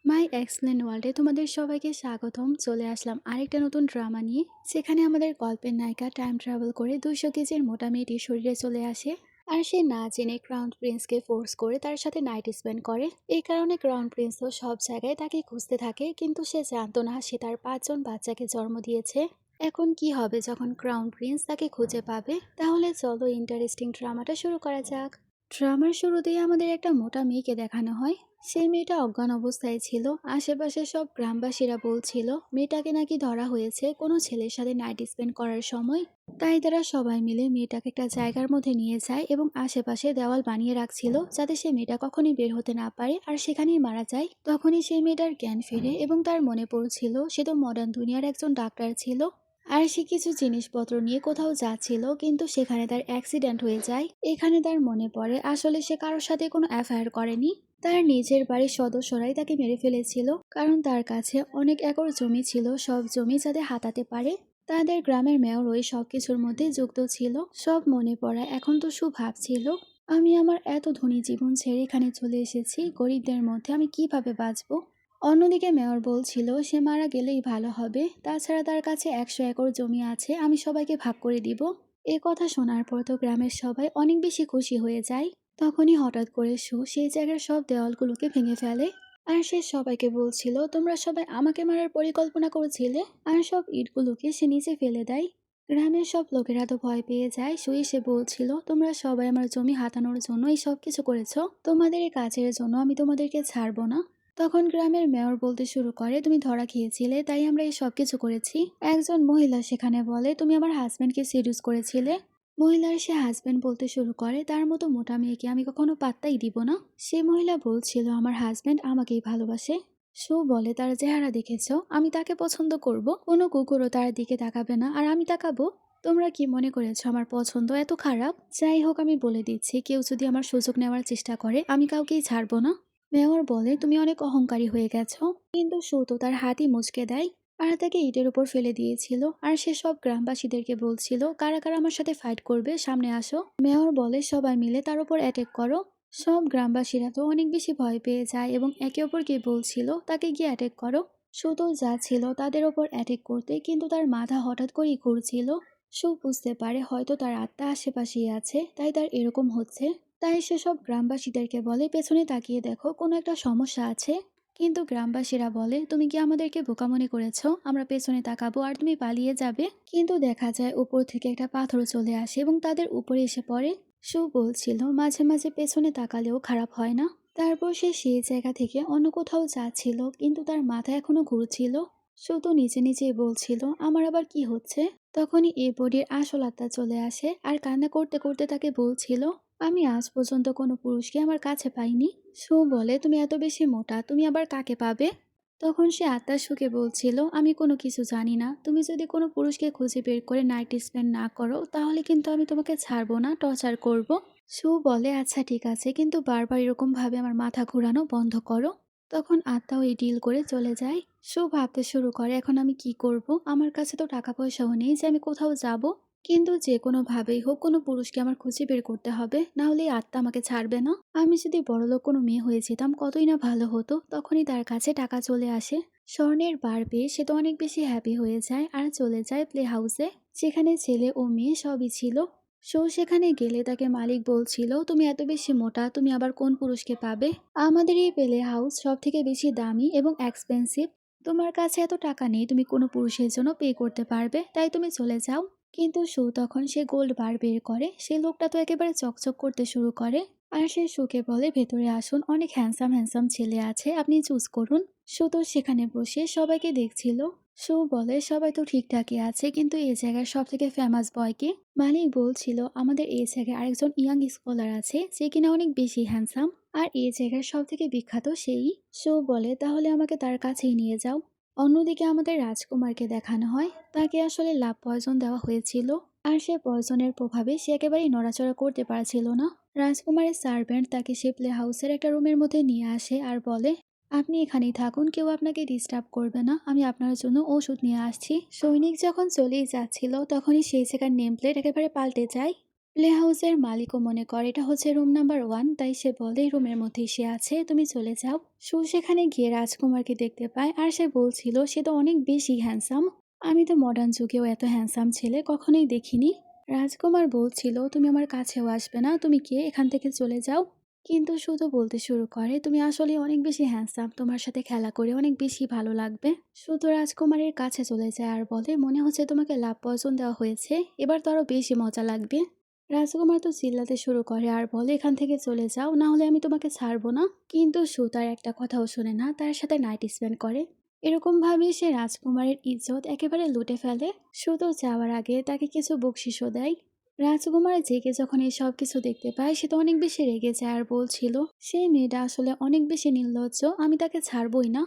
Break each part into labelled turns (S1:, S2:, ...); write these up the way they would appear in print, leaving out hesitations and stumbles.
S1: মাই explain ওয়ার্ল্ডে তোমাদের সবাইকে স্বাগতম। চলে আসলাম আরেকটা নতুন ড্রামা নিয়ে, যেখানে আমাদের গল্পের নায়িকা টাইম ট্রাভেল করে 200 কেজির মোটা মেয়েটির শরীরে চলে আসে। আর সে না জেনে ক্রাউন প্রিন্সকে ফোর্স করে তার সাথে নাইট স্পেন্ড করে। এই কারণে ক্রাউন প্রিন্সও সব জায়গায় তাকে খুঁজতে থাকে, কিন্তু সে জানতো না সে তার 5জন বাচ্চাকে জন্ম দিয়েছে। এখন কি হবে যখন ক্রাউন প্রিন্স তাকে খুঁজে পাবে? তাহলে চলো ইন্টারেস্টিং ড্রামাটা শুরু করা যাক। ড্রামার শুরুতেই আমাদের একটা মোটা মেয়েকে দেখানো হয়। সেই মেয়েটা অজ্ঞান অবস্থায় ছিল। আশেপাশে সব গ্রামবাসীরা বলছিল মেয়েটাকে নাকি ধরা হয়েছে কোনো ছেলের সাথে নাইট স্পেন্ড করার সময়। তাই তারা সবাই মিলে মেয়েটাকে একটা জায়গার মধ্যে নিয়ে যায় এবং আশেপাশে দেওয়াল বানিয়ে রাখছিল, যাতে সে মেয়েটা কখনই বের হতে না পারে আর সেখানেই মারা যায়। তখনই সেই মেয়েটার জ্ঞান ফিরে এবং তার মনে পড়ছিল সে তো মডার্ন দুনিয়ার একজন ডাক্তার ছিল। আর সে কিছু জিনিসপত্র নিয়ে কোথাও যাচ্ছিল, কিন্তু সেখানে তার অ্যাক্সিডেন্ট হয়ে যায়। এখানে তার মনে পড়ে আসলে সে কারোর সাথে কোনো অ্যাফায়ার করেনি। তার নিজের বাড়ির সদস্যরাই তাকে মেরে ফেলেছিল, কারণ তার কাছে অনেক একর জমি ছিল, সব জমি যাতে হাতাতে পারে। তাদের গ্রামের মেয়র ওই সব কিছুর মধ্যে যুক্ত ছিল। সব মনে পড়া এখন তো সু ভাবছিল, আমি আমার এত ধনী জীবন ছেড়ে এখানে চলে এসেছি, গরিবদের মধ্যে আমি কিভাবে বাঁচবো। অন্যদিকে মেয়র বলছিল সে মারা গেলেই ভালো হবে, তাছাড়া তার কাছে 100 একর জমি আছে, আমি সবাইকে ভাগ করে দিব। এ কথা শোনার পর তো গ্রামের সবাই অনেক বেশি খুশি হয়ে যায়। তখনই হঠাৎ করে সু সেই জায়গার সব দেওয়ালগুলোকে ভেঙে ফেলে। আর সে সবাইকে বলছিল তোমরা সবাই আমাকে মারার পরিকল্পনা করেছিলে। আর সব ইটগুলোকে সে নিচে ফেলে দেয়। গ্রামের সব লোকেরা তো ভয় পেয়ে যায়। সু এসে বলছিল তোমরা সবাই আমার জমি হাতানোর জন্য এই সব কিছু করেছো, তোমাদের এই কাজের জন্য আমি তোমাদেরকে ছাড়বো না। তখন গ্রামের মেয়র বলতে শুরু করে তুমি ধরা খেয়েছিলে, তাই আমরা এই সব কিছু করেছি। একজন মহিলা সেখানে বলে তুমি আমার হাজবেন্ডকে সিডিউস করেছিলে। মহিলার সে হাজবেন্ড বলতে শুরু করে তার মতো মোটা মেয়েকে আমি কখনো পাত্তাই দিব না। সে মহিলা বলছিল আমার হাজবেন্ড আমাকেই ভালোবাসে। সু বলে তার চেহারা দেখেছো, আমি তাকে পছন্দ করব, কোনো কুকুরও তার দিকে তাকাবে না আর আমি তাকাবো। তোমরা কি মনে করেছো আমার পছন্দ এত খারাপ? যাই হোক, আমি বলে দিচ্ছি কেউ যদি আমার সুযোগ নেওয়ার চেষ্টা করে আমি কাউকেই ছাড়বো না। মেয়র বলে তুমি অনেক অহংকারী হয়ে গেছো। কিন্তু সু তো তার হাতই মুচকে দেয় আর তাকে ইটের উপর ফেলে দিয়েছিল। আর সে সব গ্রামবাসীদেরকে বলছিল কারা কারা আমার সাথে ফাইট করবে, সামনে আসো। মেয়র বলে সবাই মিলে তার উপর অ্যাটাক করো। সব গ্রামবাসীরা তো অনেক বেশি ভয় পেয়ে যায় এবং একে অপরকে বলছিল তাকে গিয়ে অ্যাটাক করো। সু তো যা ছিল তাদের ওপর অ্যাটাক করতে, কিন্তু তার মাথা হঠাৎ করেই ঘুরছিল। সু বুঝতে পারে হয়তো তার আত্মা আশেপাশেই আছে, তাই তার এরকম হচ্ছে। তাই সে সব গ্রামবাসীদেরকে বলে পেছনে তাকিয়ে দেখো, কোনো একটা সমস্যা আছে। কিন্তু গ্রামবাসীরা বলে তুমি কি আমাদেরকে বোকা মনে করেছো, আমরা পেছনে তাকাবো আর তুমি পালিয়ে যাবে। কিন্তু দেখা যায় উপর থেকে একটা পাথর চলে আসে এবং তাদের উপরে এসে পড়ে। সু বলছিল মাঝে মাঝে পেছনে তাকালেও খারাপ হয় না। তারপর সে সেই জায়গা থেকে অন্য কোথাও যাচ্ছিল, কিন্তু তার মাথা এখনো ঘুরছিল। সু তো নিচে নিচেই বলছিল আমার আবার কি হচ্ছে। তখনই এই বডির আসল আত্মা চলে আসে আর কান্না করতে করতে তাকে বলছিল আমি আজ পর্যন্ত কোনো পুরুষকে আমার কাছে পাইনি। সু বলে তুমি এত বেশি মোটা, তুমি আবার কাকে পাবে? তখন সে আত্মার সুখে বলছিল আমি কোনো কিছু জানি না, তুমি যদি কোনো পুরুষকে খুঁজে বের করে নাইট স্পেন্ড না করো তাহলে কিন্তু আমি তোমাকে ছাড়বো না, টর্চার করব। সু বলে আচ্ছা ঠিক আছে, কিন্তু বারবার এরকম ভাবে আমার মাথা ঘোরানো বন্ধ করো। তখন আত্মাও এই ডিল করে চলে যায়। সু ভাবতে শুরু করে এখন আমি কি করব, আমার কাছে তো টাকা পয়সাও নেই যে আমি কোথাও যাব। কিন্তু যে কোনো ভাবেই হোক কোনো পুরুষকে আমার খুঁজে বের করতে হবে, না হলে এই আত্মা আমাকে ছাড়বে না। আমি যদি বড়লোক কোনো মেয়ে হয়ে যেতাম কতই না ভালো হতো। তখনই তার কাছে টাকা চলে আসে। স্বর্ণের বার পেয়ে সে তো অনেক বেশি হ্যাপি হয়ে যায় আর চলে যায় প্লে হাউসে, যেখানে ছেলে ও মেয়ে সবই ছিল। সো সেখানে গেলে তাকে মালিক বলছিল তুমি এত বেশি মোটা, তুমি আবার কোন পুরুষকে পাবে? আমাদের এই প্লে হাউস সব থেকে বেশি দামি এবং এক্সপেন্সিভ। তোমার কাছে এত টাকা নেই তুমি কোনো পুরুষের জন্য পে করতে পারবে, তাই তুমি চলে যাও। কিন্তু সু তখন সে গোল্ড বার বের করে। সে লোকটা তো একেবারে চকচক করতে শুরু করে। আর সে সুকে বলে ভেতরে আসুন, অনেক হ্যান্ডসাম হ্যান্ডসাম ছেলে আছে, আপনি চুজ করুন। সু তো সেখানে বসে সবাইকে দেখছিল। সু বলে সবাই তো ঠিকঠাকই আছে, কিন্তু এই জায়গার সব থেকে ফেমাস বয়কে? মালিক বলছিল আমাদের এই জায়গায় আরেকজন ইয়াং স্কলার আছে যে কিনা অনেক বেশি হ্যান্ডসাম, আর এই জায়গার সব থেকে বিখ্যাত সেই। সু বলে তাহলে আমাকে তার কাছেই নিয়ে যাও। অন্যদিকে আমাদের রাজকুমারকে দেখানো হয়, তাকে আসলে লাভ পয়জন দেওয়া হয়েছিল। আর সে পয়জনের প্রভাবে সে একেবারেই নড়াচড়া করতে পারছিল না। রাজকুমারের সার্ভেন্ট তাকে সে প্লে হাউসের একটা রুমের মধ্যে নিয়ে আসে আর বলে আপনি এখানেই থাকুন, কেউ আপনাকে ডিস্টার্ব করবে না, আমি আপনার জন্য ওষুধ নিয়ে আসছি। সৈনিক যখন চলেই যাচ্ছিল তখনই সেই জায়গার নেম প্লেট একেবারে পাল্টে যায়। প্লে হাউসের মালিকও মনে করে এটা হচ্ছে রুম নাম্বার 1, তাই সে বলে রুমের মধ্যেই সে আছে, তুমি চলে যাও। সেখানে গিয়ে রাজকুমারকে দেখতে পায় আর সে বলছিল সে তো অনেক বেশি হ্যান্ডসাম। আমি তো মডার্ন যুগেও এত হ্যান্ডসাম ছেলে কখনোই দেখিনি। রাজকুমার বলছিল তুমি আমার কাছেও আসবে না, তুমি কে, এখান থেকে চলে যাও। কিন্তু শুধু বলতে শুরু করে তুমি আসলে অনেক বেশি হ্যান্ডসাম, তোমার সাথে খেলা করে অনেক বেশি ভালো লাগবে। শুধু রাজকুমারের কাছে চলে যায় আর বলে মনে হচ্ছে তোমাকে লাভ পয়জন দেওয়া হয়েছে, এবার তো আরো বেশি মজা লাগবে। রাজকুমার তো চিল্লাতে শুরু করে আর বলে এখান থেকে চলে যাও, না হলে আমি তোমাকে ছাড়বো না। কিন্তু তার একটা কথাও শোনে না, তার সাথে নাইট স্পেন্ড করে। এরকম ভাবে সে রাজকুমারের ইজ্জত একেবারে লুটে ফেলে। শুধু যাওয়ার আগে তাকে কিছু বকশিসও দেয়। রাজকুমার জেগে যখন এই সব কিছু দেখতে পায় সে তো অনেক বেশি রেগে যায় আর বলছিল সেই মেয়েটা আসলে অনেক বেশি নির্লজ্জ, আমি তাকে ছাড়বই না।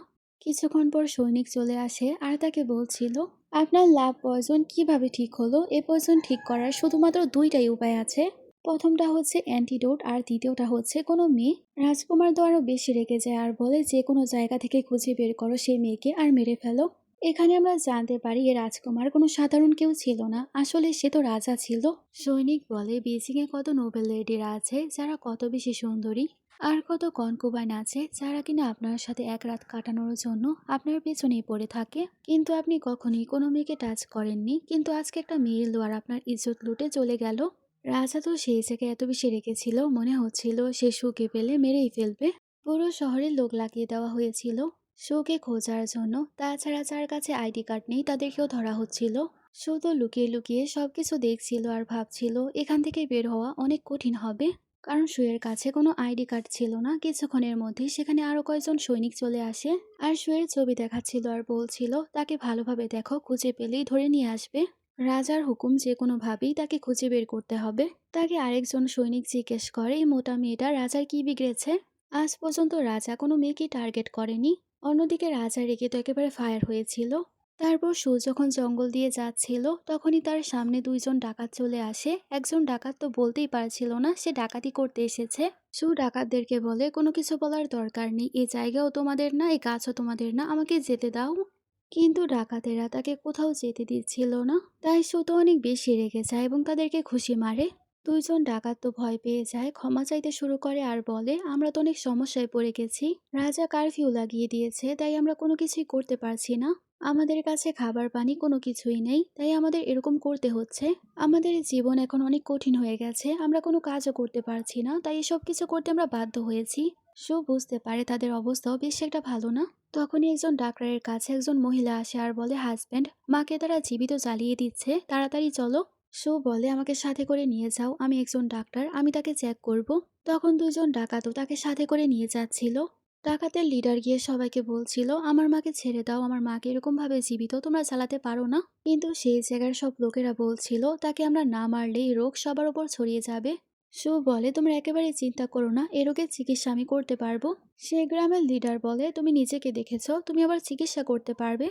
S1: কিছুক্ষণ পর সৈনিক চলে আসে আর তাকে বলছিল আপনার লাভ পয়জন কিভাবে ঠিক হলো। এ পয়জন ঠিক করার শুধুমাত্র দুইটাই উপায় আছে, প্রথমটা হচ্ছে অ্যান্টিডোট আর দ্বিতীয়টা হচ্ছে কোনো মেয়ে। রাজকুমার তো আরো বেশি রেগে যায় আর বলে যে কোনো জায়গা থেকে খুঁজে বের করো সেই মেয়েকে আর মেরে ফেলো। এখানে আমরা জানতে পারি এ রাজকুমার কোনো সাধারণ কেউ ছিল না, আসলে সে তো রাজা ছিল। সৈনিক বলে বেজিং এ কত নোবেল লেডিরা আছে যারা কত বেশি সুন্দরী, আর কত কনকুবাইন আছে যারা কিনা আপনার সাথে এক রাত কাটানোর জন্য আপনার পেছনেই পড়ে থাকে, কিন্তু আপনি কখনোই কোনো মেয়েকে টাচ করেননি, কিন্তু আজকে একটা মেয়ে এলো আর আপনার ইজ্জত লুটে চলে গেল। রাজা তো সেই জায়গায় এত বেশি রেখেছিল, মনে হচ্ছিল সে সুকে পেলে মেরেই ফেলবে। পুরো শহরে লোক লাগিয়ে দেওয়া হয়েছিল শোকে খোঁজার জন্য, তাছাড়া যার কাছে আইডি কার্ড নেই তাদেরকেও ধরা হচ্ছিল। শো তো লুকিয়ে লুকিয়ে সবকিছু দেখছিল আর ভাবছিল এখান থেকে বের হওয়া অনেক কঠিন হবে, কারণ শোয়ের কাছে কোনো আইডি কার্ড ছিল না। কিছুক্ষণের মধ্যে সেখানে আরো কয়েকজন সৈনিক চলে আসে আর শোয়ের ছবি দেখাচ্ছিল আর বলছিল তাকে ভালোভাবে দেখো, খুঁজে পেলেই ধরে নিয়ে আসবে। রাজার হুকুম যে কোনোভাবেই তাকে খুঁজে বের করতে হবে। তাকে আরেকজন সৈনিক জিজ্ঞেস করে এই মোটা মেয়েটা রাজার কি বিগড়েছে। আজ পর্যন্ত রাজা কোনো মেয়েকে টার্গেট করেনি। অন্যদিকে রাজা রেগে তো একেবারে ফায়ার হয়েছিল। তারপর যখন জঙ্গল দিয়ে যাচ্ছিল তখনই তার সামনে দুইজন ডাকাত চলে আসে। একজন ডাকাত তো বলতেই পারছিল না সে ডাকাতি করতে এসেছে। ডাকাতদেরকে বলে কোনো কিছু বলার দরকার নেই, এই জায়গাও তোমাদের না, এই গাছও তোমাদের না, আমাকে যেতে দাও। কিন্তু ডাকাতেরা তাকে কোথাও যেতে দিচ্ছিল না, তাই তো অনেক বেশি রেগে যায় এবং তাদেরকে ঘুষি মারে। দুইজন ডাকাত তো ভয় পেয়ে যায়, ক্ষমা চাইতে শুরু করে আর বলে আমরা তো অনেক সমস্যায় পড়ে গেছি, রাজা কারফিউ লাগিয়ে দিয়েছে তাই আমরা কোনো কিছুই করতে পারছি না, আমাদের কাছে খাবার পানি কোনো কিছুই নেই, তাই আমাদের এরকম করতে হচ্ছে। আমাদের জীবন এখন অনেক কঠিন হয়ে গেছে, আমরা কোনো কাজও করতে পারছি না, তাই এসব কিছু করতে আমরা বাধ্য হয়েছি। বুঝতে পারে তাদের অবস্থাও বেশ একটা ভালো না। তখনই একজন ডাক্তারের কাছে একজন মহিলা আসে আর বলে হাজব্যান্ড, মাকে তারা জীবিত জ্বালিয়ে দিচ্ছে, তাড়াতাড়ি চলো। বলে আমাকে সাথে করে নিয়ে যাও, আমি একজন ডাক্তার, আমি তাকে চেক করব। তখন দুজন ডাকাতও তাকে সাথে করে নিয়ে যাচ্ছিল। ডাকাতের লিডার গিয়ে সবাইকে বলছিল আমার মাকে ছেড়ে দাও, আমার মাকে এরকম ভাবে জীবিত তোমরা চালাতে পারো না। কিন্তু সেই জায়গার সব লোকেরা বলছিল তাকে আমরা না মারলে এই রোগ সবার উপর ছড়িয়ে যাবে। বলে তোমরা একেবারে চিন্তা করো না, এ রোগের চিকিৎসা আমি করতে পারবো। সে গ্রামের লিডার বলে তুমি নিজেকে দেখেছো, তুমি আবার চিকিৎসা করতে পারবে।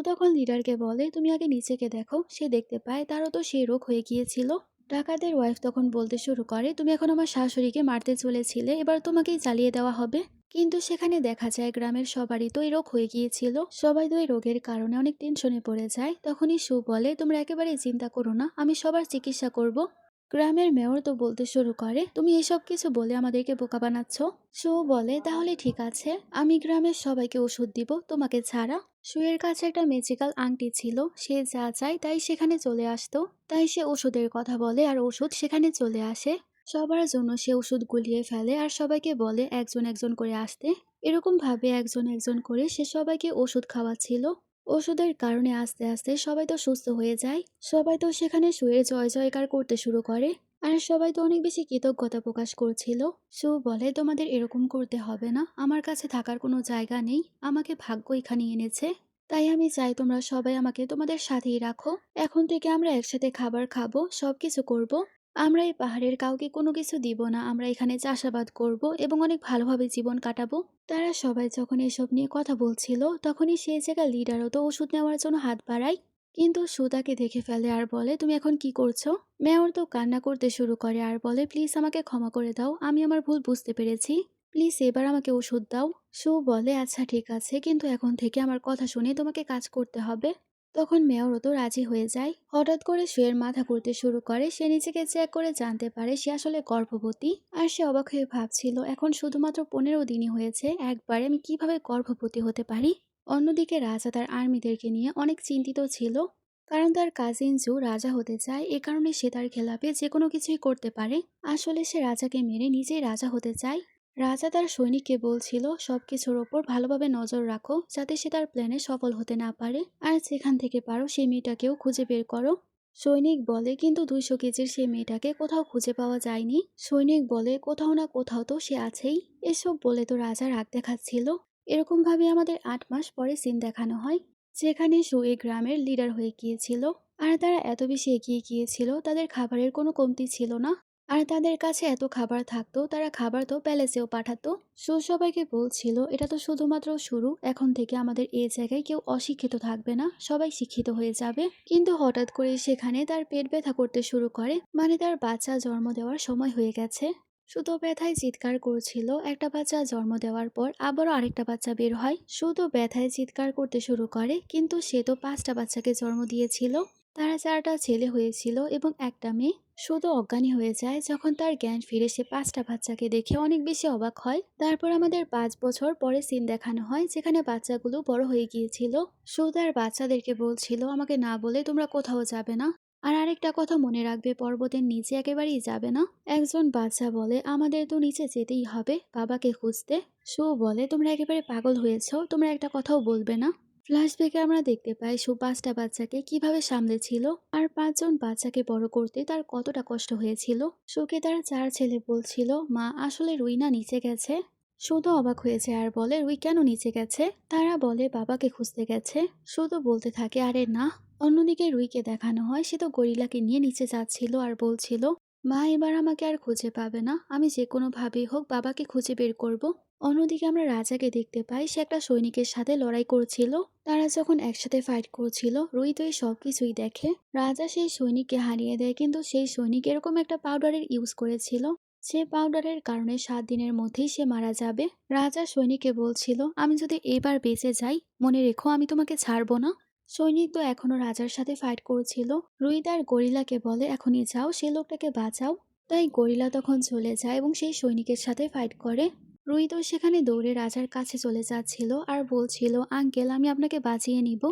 S1: তখন লিডারকে বলে তুমি আগে নিজেকে দেখো। সে দেখতে পায় তারও তো সেই রোগ হয়ে গিয়েছিল। ডাকাতের ওয়াইফ তখন বলতে শুরু করে তুমি এখন আমার শাশুড়িকে মারতে চলেছিলে, এবার তোমাকেই জ্বালিয়ে দেওয়া হবে। কিন্তু সেখানে দেখা যায় গ্রামের সবারই তো এই রোগ হয়ে গিয়েছিল, সবাই তো এই রোগের কারণে অনেক টেনশনে পড়ে যায়। তখনই বলে তোমরা একেবারেই চিন্তা করো না, আমি সবার চিকিৎসা করব। গ্রামের মেয়র তো বলতে শুরু করে তুমি এসব কিছু বলে আমাদেরকে বোকা বানাচ্ছ। বলে তাহলে ঠিক আছে, আমি গ্রামের সবাইকে ওষুধ দিব তোমাকে ছাড়া। এর কাছে একটা ম্যাজিক্যাল আংটি ছিল, সে যা চায় তাই সেখানে চলে আসতো। তাই সে ওষুধের কথা বলে আর ওষুধ সেখানে চলে আসে। সবার জন্য সে ওষুধ গুলিয়ে ফেলে আর সবাইকে বলে একজন একজন করে আসতে। এরকম ভাবে একজন একজন করে সে সবাইকে ওষুধ খাওয়াচ্ছিল। ওষুধের কারণে আস্তে আস্তে সবাই তো সুস্থ হয়ে যায়। সবাই তো সেখানে শুয়ে জয় জয়কার করতে শুরু করে। আর সবাই তো অনেক বেশি কৃতজ্ঞতা প্রকাশ করছিল। বলে তোমাদের এরকম করতে হবে না, আমার কাছে থাকার কোনো জায়গা নেই, আমাকে ভাগ্য এখানে এনেছে, তাই আমি চাই তোমরা সবাই আমাকে তোমাদের সাথেই রাখো। এখন থেকে আমরা একসাথে খাবার খাবো, সবকিছু করব। আমরা এই পাহাড়ের কাউকে কোনো কিছু দিব না, আমরা এখানে চাষাবাদ করব এবং অনেক ভালোভাবে জীবন কাটাবো। তারা সবাই যখন এসব নিয়ে কথা বলছিল তখনই সেই জায়গার লিডারও তো ওষুধ নেওয়ার জন্য হাত বাড়ায়। কিন্তু তাকে দেখে ফেলে আর বলে তুমি এখন কি করছো। মেয়র তো কান্না করতে শুরু করে আর বলে প্লিজ আমাকে ক্ষমা করে দাও, আমি আমার ভুল বুঝতে পেরেছি, প্লিজ এবার আমাকে ওষুধ দাও। বলে আচ্ছা ঠিক আছে, কিন্তু এখন থেকে আমার কথা শুনে তোমাকে কাজ করতে হবে। তখন মেয়রও তো রাজি হয়ে যায়। হঠাৎ করে সুয়ের মাথা ঘুরতে শুরু করে। সে নিজেকে চেক করে জানতে পারে সে আসলে গর্ভবতী। আর সে অবাক হয়ে ভাবছিল এখন শুধুমাত্র 15 দিনই হয়েছে, একবারে আমি কিভাবে গর্ভবতী হতে পারি। অন্যদিকে রাজা তার আর্মিদেরকে নিয়ে অনেক চিন্তিত ছিল, কারণ তার কাজিন জু রাজা হতে চায়। এ কারণে সে তার খেলাপে যে কোনো কিছুই করতে পারে। আসলে সে রাজাকে মেরে নিজেই রাজা হতে চায়। রাজা তার সৈনিককে বলছিল সবকিছুর ওপর ভালোভাবে নজর রাখো, যাতে সে তার প্ল্যানে সফল হতে না পারে। আর যেখান থেকে পারো সেই মেয়েটাকেও খুঁজে বের করো। সৈনিক বলে কিন্তু 200 কেজির সেই মেয়েটাকে কোথাও খুঁজে পাওয়া যায়নি। সৈনিক বলে কোথাও না কোথাও তো সে আছেই। এসব বলে তো রাজা রাগ দেখাচ্ছিল। এরকম ভাবে আমাদের 8 মাস পরে সিন দেখানো হয়, যেখানে সু এই গ্রামের লিডার হয়ে গিয়েছিল। আর তারা এত বেশি এগিয়ে গিয়েছিল, তাদের খাবারের কোনো কমতি ছিল না। আর তাদের কাছে এত খাবার থাকতো, তারা খাবার তো প্যালেসেও পাঠাতো। সু সবাইকে বলছিল এটা তো শুধুমাত্র শুরু, এখন থেকে আমাদের এই জায়গায় কেউ অশিক্ষিত থাকবে না, সবাই শিক্ষিত হয়ে যাবে। কিন্তু হঠাৎ করে সেখানে তার পেট ব্যথা করতে শুরু করে, মানে তার বাচ্চা জন্ম দেওয়ার সময় হয়ে গেছে। শুধু ব্যথায় চিৎকার করছিল। একটা বাচ্চা জন্ম দেওয়ার পর আবারও আরেকটা বাচ্চা বের হয়। শুধু ব্যথায় চিৎকার করতে শুরু করে, কিন্তু সে তো 5টা বাচ্চাকে জন্ম দিয়েছিল। তারা 4টা ছেলে হয়েছিল এবং একটা মেয়ে। শুধু অজ্ঞানী হয়ে যায়। যখন তার জ্ঞান ফিরে সে 5টা বাচ্চাকে দেখে অনেক বেশি অবাক হয়। তারপর আমাদের 5 বছর পরে সিন দেখানো হয়, যেখানে বাচ্চাগুলো বড় হয়ে গিয়েছিল। সু তার বাচ্চাদেরকে বলছিল আমাকে না বলে তোমরা কোথাও যাবে না। আর আরেকটা কথা মনে রাখবে, পর্বতের নিচে একেবারেই যাবে না। একজন বাচ্চা বলে আমাদের তো নিচে যেতেই হবে বাবাকে খুঁজতে। সু বলে তোমরা একেবারে পাগল হয়েছো, তোমরা একটা কথাও বলবে না। ফ্ল্যাশব্যাকে আমরা দেখতে পাই সু 5টা বাচ্চাকে কিভাবে সামলেছিল, আর 5জন বাচ্চাকে বড় করতে তার কতটা কষ্ট হয়েছিল। সুকে তার 4 ছেলে বলছিল মা আসলে রুইনা নিচে গেছে। শুধু অবাক হয়েছে আর বলে রুই কেন নিচে গেছে। তারা বলে বাবাকে খুঁজতে গেছে। শুধু বলতে থাকে আরে না। অন্যদিকে রুইকে দেখানো হয় সে তো গরিলাকে নিয়ে নিচে যাচ্ছিল আর বলছিল মা এবার আমাকে আর খুঁজে পাবে না, আমি যে কোনো ভাবেই হোক বাবাকে খুঁজে বের করব। অন্যদিকে আমরা রাজাকে দেখতে পাই সে একটা সৈনিকের সাথে লড়াই করছিল। তারা যখন একসাথে ফাইট করছিল রুই তো এই সবকিছুই দেখে। রাজা সেই সৈনিককে হারিয়ে দেয়, কিন্তু সেই সৈনিক এরকম একটা পাউডারের ইউজ করেছিল, সে পাউডারের কারণে 7 দিনের মধ্যেই সে মারা যাবে। রাজা সৈনিককে বলছিল আমি যদি এবার বেঁচে যাই মনে রেখো আমি তোমাকে ছাড়বো না। সৈনিক তো এখনো রাজার সাথে ফাইট করছিল। রুই তার গরিলাকে বলে এখনই যাও সে লোকটাকে বাঁচাও। তাই গরিলা তখন চলে যায় এবং সেই সৈনিকের সাথে ফাইট করে। রুই তো সেখানে দৌড়ে রাজার কাছে চলে যাচ্ছিল আর বলছিল আঙ্কেল আমি আপনাকে বাঁচিয়ে নিব।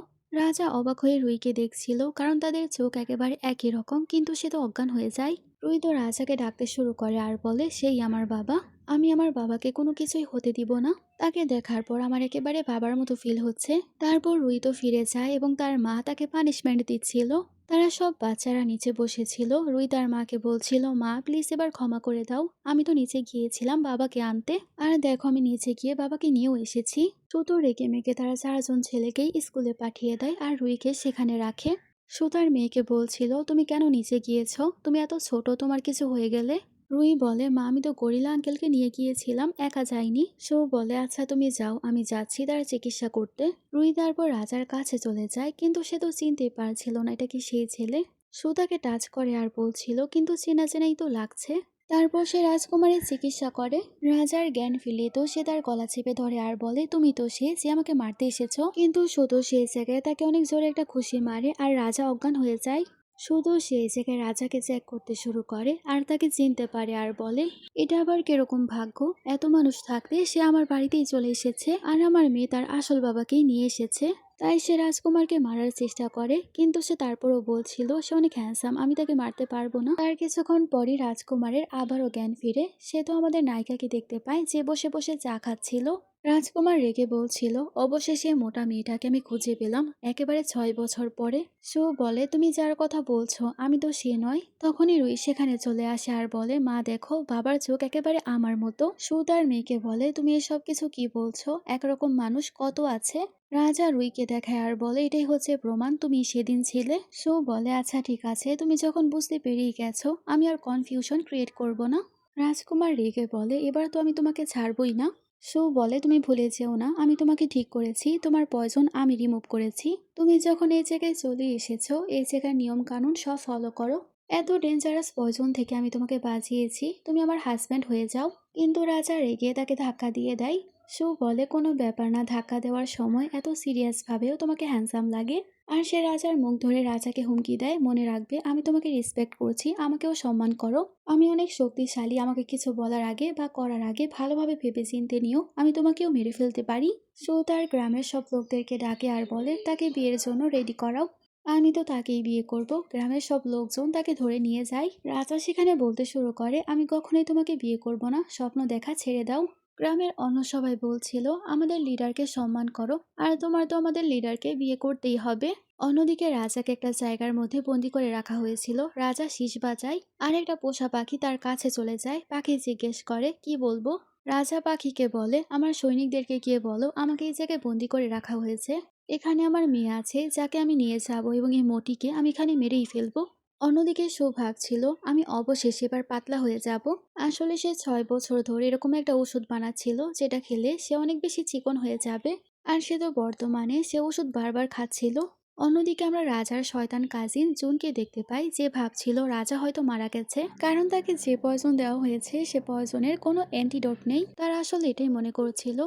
S1: রাজা অবাক হয়ে রুইকে দেখছিল, কারণ তাদের চোখ একেবারে একই রকম, কিন্তু সে তো অজ্ঞান হয়ে যায়। রুই তো রাজাকে ডাকতে শুরু করে আর বলে সেই আমার বাবা, আমি আমার বাবাকে কোনো কিছুই হতে দিব না। তাকে দেখার পর আমার একেবারে বাবার মতো ফিল হচ্ছে। তারপর রুই তো ফিরে যায় এবং তার মা তাকে পানিশমেন্ট দিচ্ছিল। তারা সব বাচ্চারা নিচে বসেছিল। রুই তার মাকে বলছিল মা প্লিজ এবার ক্ষমা করে দাও, আমি তো নিচে গিয়েছিলাম বাবাকে আনতে, আর দেখো আমি নিচে গিয়ে বাবাকে নিয়েও এসেছি। সুতো রেগে মেগে তারা 4জন ছেলেকেই স্কুলে পাঠিয়ে দেয় আর রুইকে সেখানে রাখে। সুতার মেয়েকে বলছিল তুমি কেন নিচে গিয়েছো, তুমি এত ছোট, তোমার কিছু হয়ে গেলে। রুই বলে মা আমি তো গরিলা আঙ্কেলকে নিয়ে গিয়েছিলাম, একা যাইনি। সো বলে আচ্ছা তুমি যাও, আমি যাচ্ছি তার চিকিৎসা করতে। রুই তারপর রাজার কাছে চলে যায়, কিন্তু সে তো চিনতেই পারছিল না এটা কি সেই ছেলে। সু তাকে টাচ করে আর বলছিল কিন্তু চেনা চেনাই তো লাগছে। তারপর সে রাজকুমারের চিকিৎসা করে। রাজার জ্ঞান ফিরলে তো সে তার গলা চেপে ধরে আর বলে তুমি তো সে যে আমাকে মারতে এসেছো। কিন্তু শুধু সেই জায়গায় তাকে অনেক জোরে একটা খুশি মারে আর রাজা অজ্ঞান হয়ে যায়। শুধু সেই জায়গায় রাজাকে চেক করতে শুরু করে আর তাকে চিনতে পারে আর বলে এটা আবার কিরকম ভাগ্য, এত মানুষ থাকতে সে আমার বাড়িতেই চলে এসেছে আর আমার মেয়ে তার আসল বাবাকেই নিয়ে এসেছে। তাই সে রাজকুমারকে মারার চেষ্টা করে, কিন্তু সে তারপরও বলছিল সে অনেক হ্যান্ডসাম, আমি তাকে মারতে পারবো না। তার কিছুক্ষণ পরই রাজকুমারের আবারও জ্ঞান ফিরে। সে তো আমাদের নায়িকাকে দেখতে পায় যে বসে বসে চা খাচ্ছিল। রাজকুমার রেগে বলছিল অবশেষে মোটা মেয়েটাকে আমি খুঁজে পেলাম, একেবারে 6 বছর পরে। সু বলে তুমি যার কথা বলছো আমি তো সে নয়। তখনই রুই সেখানে চলে আসে আর বলে মা দেখো বাবার চোখ একেবারে আমার মতো। সু তার মেয়েকে বলে তুমি এসব কিছু কি বলছো, একরকম মানুষ কত আছে। রাজা রুইকে দেখায় আর বলে এটাই হচ্ছে প্রমাণ তুমি সেদিন ছিলে। সু বলে আচ্ছা ঠিক আছে, তুমি যখন বুঝতে পেরেই গেছো আমি আর কনফিউশন ক্রিয়েট করব না। রাজকুমার রেগে বলে এবার তো আমি তোমাকে ছাড়বই না। সু বলে তুমি ভুলে যেও না আমি তোমাকে ঠিক করেছি, তোমার পয়জন আমি রিমুভ করেছি। তুমি যখন এই জায়গায় চলে এসেছো এই জায়গার নিয়ম কানুন সব ফলো করো। এত ডেঞ্জারাস পয়জন থেকে আমি তোমাকে বাঁচিয়েছি, তুমি আমার হাজব্যান্ড হয়ে যাও। কিন্তু রাজা রেগে তাকে ধাক্কা দিয়ে দেয়। সু বলে, কোনো ব্যাপার না, ধাক্কা দেওয়ার সময় এত সিরিয়াস ভাবেও তোমাকে হ্যান্ডসাম লাগে। আর সে রাজার মুখ ধরে রাজাকে হুমকি দেয়, মনে রাখবে আমি তোমাকে রেসপেক্ট করছি, আমাকেও সম্মান করো। আমি অনেক শক্তিশালী, আমাকে কিছু বলার আগে বা করার আগে ভালোভাবে ভেবে চিন্তে নিও, আমি তোমাকেও মেরে ফেলতে পারি। সু তার গ্রামের সব লোকদেরকে ডাকে আর বলে তাকে বিয়ের জন্য রেডি করাও। আমি তো তাকেই বিয়ে করব। গ্রামের সব লোকজন তাকে ধরে নিয়ে যায়। রাজা সেখানে বলতে শুরু করে, আমি কখনোই তোমাকে বিয়ে করব না, স্বপ্ন দেখা ছেড়ে দাও। গ্রামের অন্য সবাই বলছিল, আমাদের লিডারকে সম্মান করো, আর তোমার তো আমাদের লিডারকে বিয়ে করতেই হবে। অন্যদিকে রাজাকে একটা জায়গার মধ্যে বন্দি করে রাখা হয়েছিল। রাজা শীষ বাজায় আর একটা পোষা পাখি তার কাছে চলে যায়। পাখি জিজ্ঞেস করে, কি বলবো? রাজা পাখিকে বলে, আমার সৈনিকদেরকে গিয়ে বলো আমাকে এই জায়গায় বন্দি করে রাখা হয়েছে। এখানে আমার মেয়ে আছে যাকে আমি নিয়ে যাব এবং এই মটিকে আমি এখানে মেরেই ফেলবো। অন্যদিকে সৌভাগ ছিল, আমি অবশেষে এবার পাতলা হয়ে যাব। আসলে সে 6 বছর ধরে এরকম একটা ওষুধ বানাচ্ছিল যেটা খেলে সে অনেক বেশি চিকন হয়ে যাবে। আর সে তো বর্তমানে সে ওষুধ বারবার খাচ্ছিল। অন্যদিকে আমরা রাজার শয়তান কাজিন জুনকে দেখতে পাই, যে ভাবছিল রাজা হয়তো মারা গেছে, কারণ তাকে যে পয়জন দেওয়া হয়েছে সে পয়জনের কোনো অ্যান্টিডোট নেই। তারা আসলে এটাই মনে করছিল।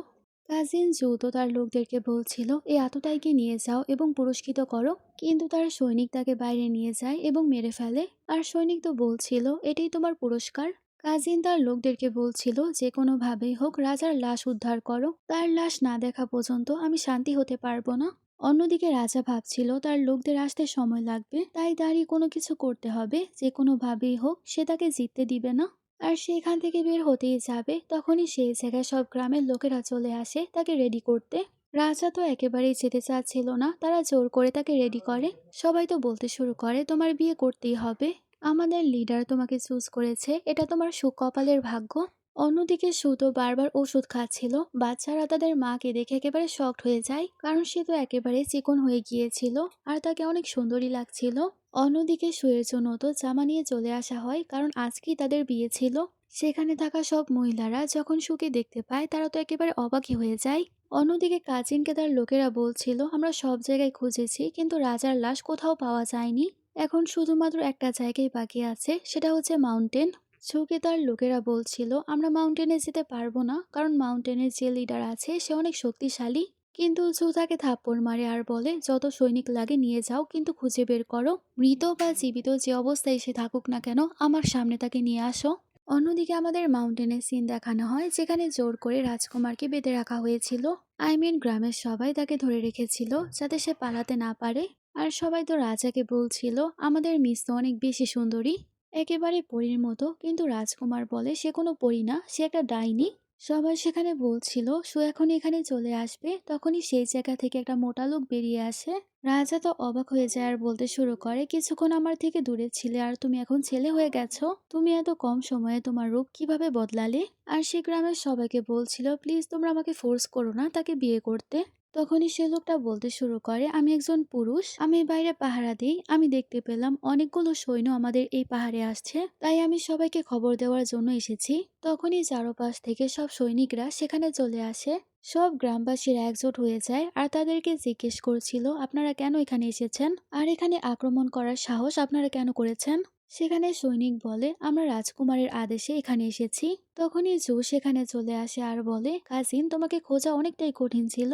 S1: কাজিন জু তো তার লোকদেরকে বলছিল এই আততায়ীকে নিয়ে যাও এবং পুরস্কৃত করো, কিন্তু তার সৈনিক তাকে বাইরে নিয়ে যায় এবং মেরে ফেলে। আর সৈনিক তো বলছিল এটাই তোমার পুরস্কার। কাজিন তার লোকদেরকে বলছিল যে কোনোভাবেই হোক রাজার লাশ উদ্ধার করো, তার লাশ না দেখা পর্যন্ত আমি শান্তি হতে পারবো না। অন্যদিকে রাজা ভাবছিল তার লোকদের আসতে সময় লাগবে, তাই দাঁড়িয়ে কোনো কিছু করতে হবে, যে কোনোভাবেই হোক সে তাকে জিততে দিবে না। আর সে এখান থেকে বের হতেই যাবে, তখনই সেই জায়গায় সব গ্রামের লোকেরা চলে আসে তাকে রেডি করতে। রাজা তো একেবারেই যেতে চাচ্ছিল না, তারা জোর করে তাকে রেডি করে। সবাই তো বলতে শুরু করে, তোমার বিয়ে করতেই হবে, আমাদের লিডার তোমাকে চুজ করেছে, এটা তোমার সুকপালের ভাগ্য। অন্যদিকে সু তো বারবার ওষুধ খাচ্ছিল। বাচ্চারা তাদের মাকে দেখে একেবারে শকড হয়ে যায়, কারণ সে তো একেবারে চিকন হয়ে গিয়েছিল আর তাকে অনেক সুন্দরী লাগছিল। অন্যদিকে সুয়ের জন্য তো জামা নিয়ে চলে আসা হয়, কারণ আজকেই তাদের বিয়ে ছিল। সেখানে থাকা সব মহিলারা যখন সুকে দেখতে পায় তারা তো একেবারে অবাকই হয়ে যায়। অন্যদিকে কাজিনকে তার লোকেরা বলছিল, আমরা সব জায়গায় খুঁজেছি কিন্তু রাজার লাশ কোথাও পাওয়া যায়নি। এখন শুধুমাত্র একটা জায়গায় বাকি আছে, সেটা হচ্ছে মাউন্টেন। সুকে তার লোকেরা বলছিল, আমরা মাউন্টেনে যেতে পারবো না, কারণ মাউন্টেনের যে লিডার আছে সে অনেক শক্তিশালী। কিন্তু জু তাকে থাপ্পড় মারে আর বলে, যত সৈনিক লাগে নিয়ে যাও, কিন্তু খুঁজে বের করো, মৃত বা জীবিত যে অবস্থায় সে থাকুক না কেন আমার সামনে তাকে নিয়ে আসো। অন্যদিকে আমাদের মাউন্টেনের সিন দেখানো হয়, যেখানে জোর করে রাজকুমারকে বেঁধে রাখা হয়েছিল। গ্রামের সবাই তাকে ধরে রেখেছিল যাতে সে পালাতে না পারে। আর সবাই তো রাজাকে বলছিল, আমাদের মিস তো অনেক বেশি সুন্দরী, একেবারে পরীর মতো, কিন্তু রাজকুমার বলে সে কোনো পরী না, সে একটা ডাইনি। সবাই সেখানে বলছিল সু এখন এখানে চলে আসবে, তখনই সেই জায়গা থেকে একটা মোটা লোক বেরিয়ে আসে। রাজা তো অবাক হয়ে যায় আর বলতে শুরু করে, কিছুক্ষণ আমার থেকে দূরে ছিলে আর তুমি এখন ছেলে হয়ে গেছো, তুমি এত কম সময়ে তোমার রূপ কিভাবে বদলালে? আর সে গ্রামের সবাইকে বলছিল, প্লিজ তোমরা আমাকে ফোর্স করো না তাকে বিয়ে করতে। তখনই সে লোকটা বলতে শুরু করে, আমি একজন পুরুষ, আমি বাইরে পাহারা দিই, আমি দেখতে পেলাম অনেকগুলো সৈন্য আমাদের এই পাহাড়ে আসছে, তাই আমি সবাইকে খবর দেওয়ার জন্য এসেছি। তখনই চারপাশ থেকে সব সৈনিকরা সেখানে চলে আসে। সব গ্রামবাসীরা একজোট হয়ে যায় আর তাদেরকে জিজ্ঞেস করছিল, আপনারা কেন এখানে এসেছেন, আর এখানে আক্রমণ করার সাহস আপনারা কেন করেছেন? সেখানে সৈনিক বলে, আমরা রাজকুমারের আদেশে এখানে এসেছি। তখনই জু সেখানে চলে আসে আর বলে, কাজিন তোমাকে খোঁজা অনেকটাই কঠিন ছিল,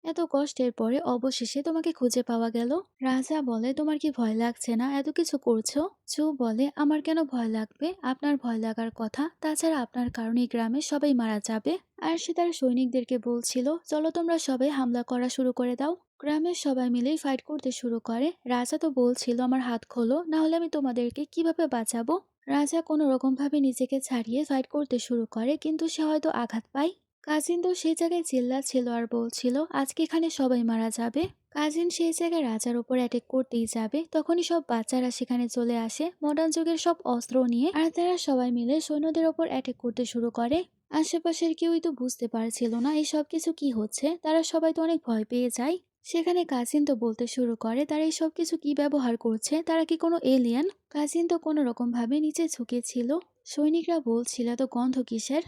S1: এত কষ্টের পরে অবশেষে তোমাকে খুঁজে পাওয়া গেল। রাজা বলে, তোমার কি ভয় লাগছে না এত কিছু করছো? জু বলে, আমার কেন ভয় লাগবে, আপনার ভয় লাগার কথা, তাছাড়া আপনার কারণে গ্রামে সবাই মারা যাবে। আর সে তার সৈনিকদেরকে বলছিল, চলো তোমরা সবাই হামলা করা শুরু করে দাও। গ্রামের সবাই মিলেই ফাইট করতে শুরু করে। রাজা তো বলছিল, আমার হাত খোলো, না হলে আমি তোমাদেরকে কিভাবে বাঁচাবো। রাজা কোনো রকম ভাবে নিজেকে ছাড়িয়ে ফাইট করতে শুরু করে, কিন্তু সে হয়তো আঘাত পায়। কাজিন তো সেই জায়গায় চিল্লাচ্ছিল আর বলছিল, আজকে এখানে সবাই মারা যাবে। কাজিন সেই জায়গায় রাজার উপর অ্যাটাক করতেই যাবে, তখনই সব বাচ্চারা সেখানে চলে আসে মডার্ন যুগের সব অস্ত্র নিয়ে, আর তারা সবাই মিলে সৈন্যদের ওপর অ্যাটাক করতে শুরু করে। আশেপাশের কেউই তো বুঝতে পারছিল না এই সব কিছু কি হচ্ছে, তারা সবাই তো অনেক ভয় পেয়ে যায়। সেখানে কাজিন তো বলতে শুরু করে, তারা এই সব কিছু কি ব্যবহার করছে, তারা কি কোনো এলিয়েন? কাজিন তো কোনো রকম ভাবে নিচে ঝুঁকেছিল। সৈনিকরা বলছিল, তো গন্ধ কিসের?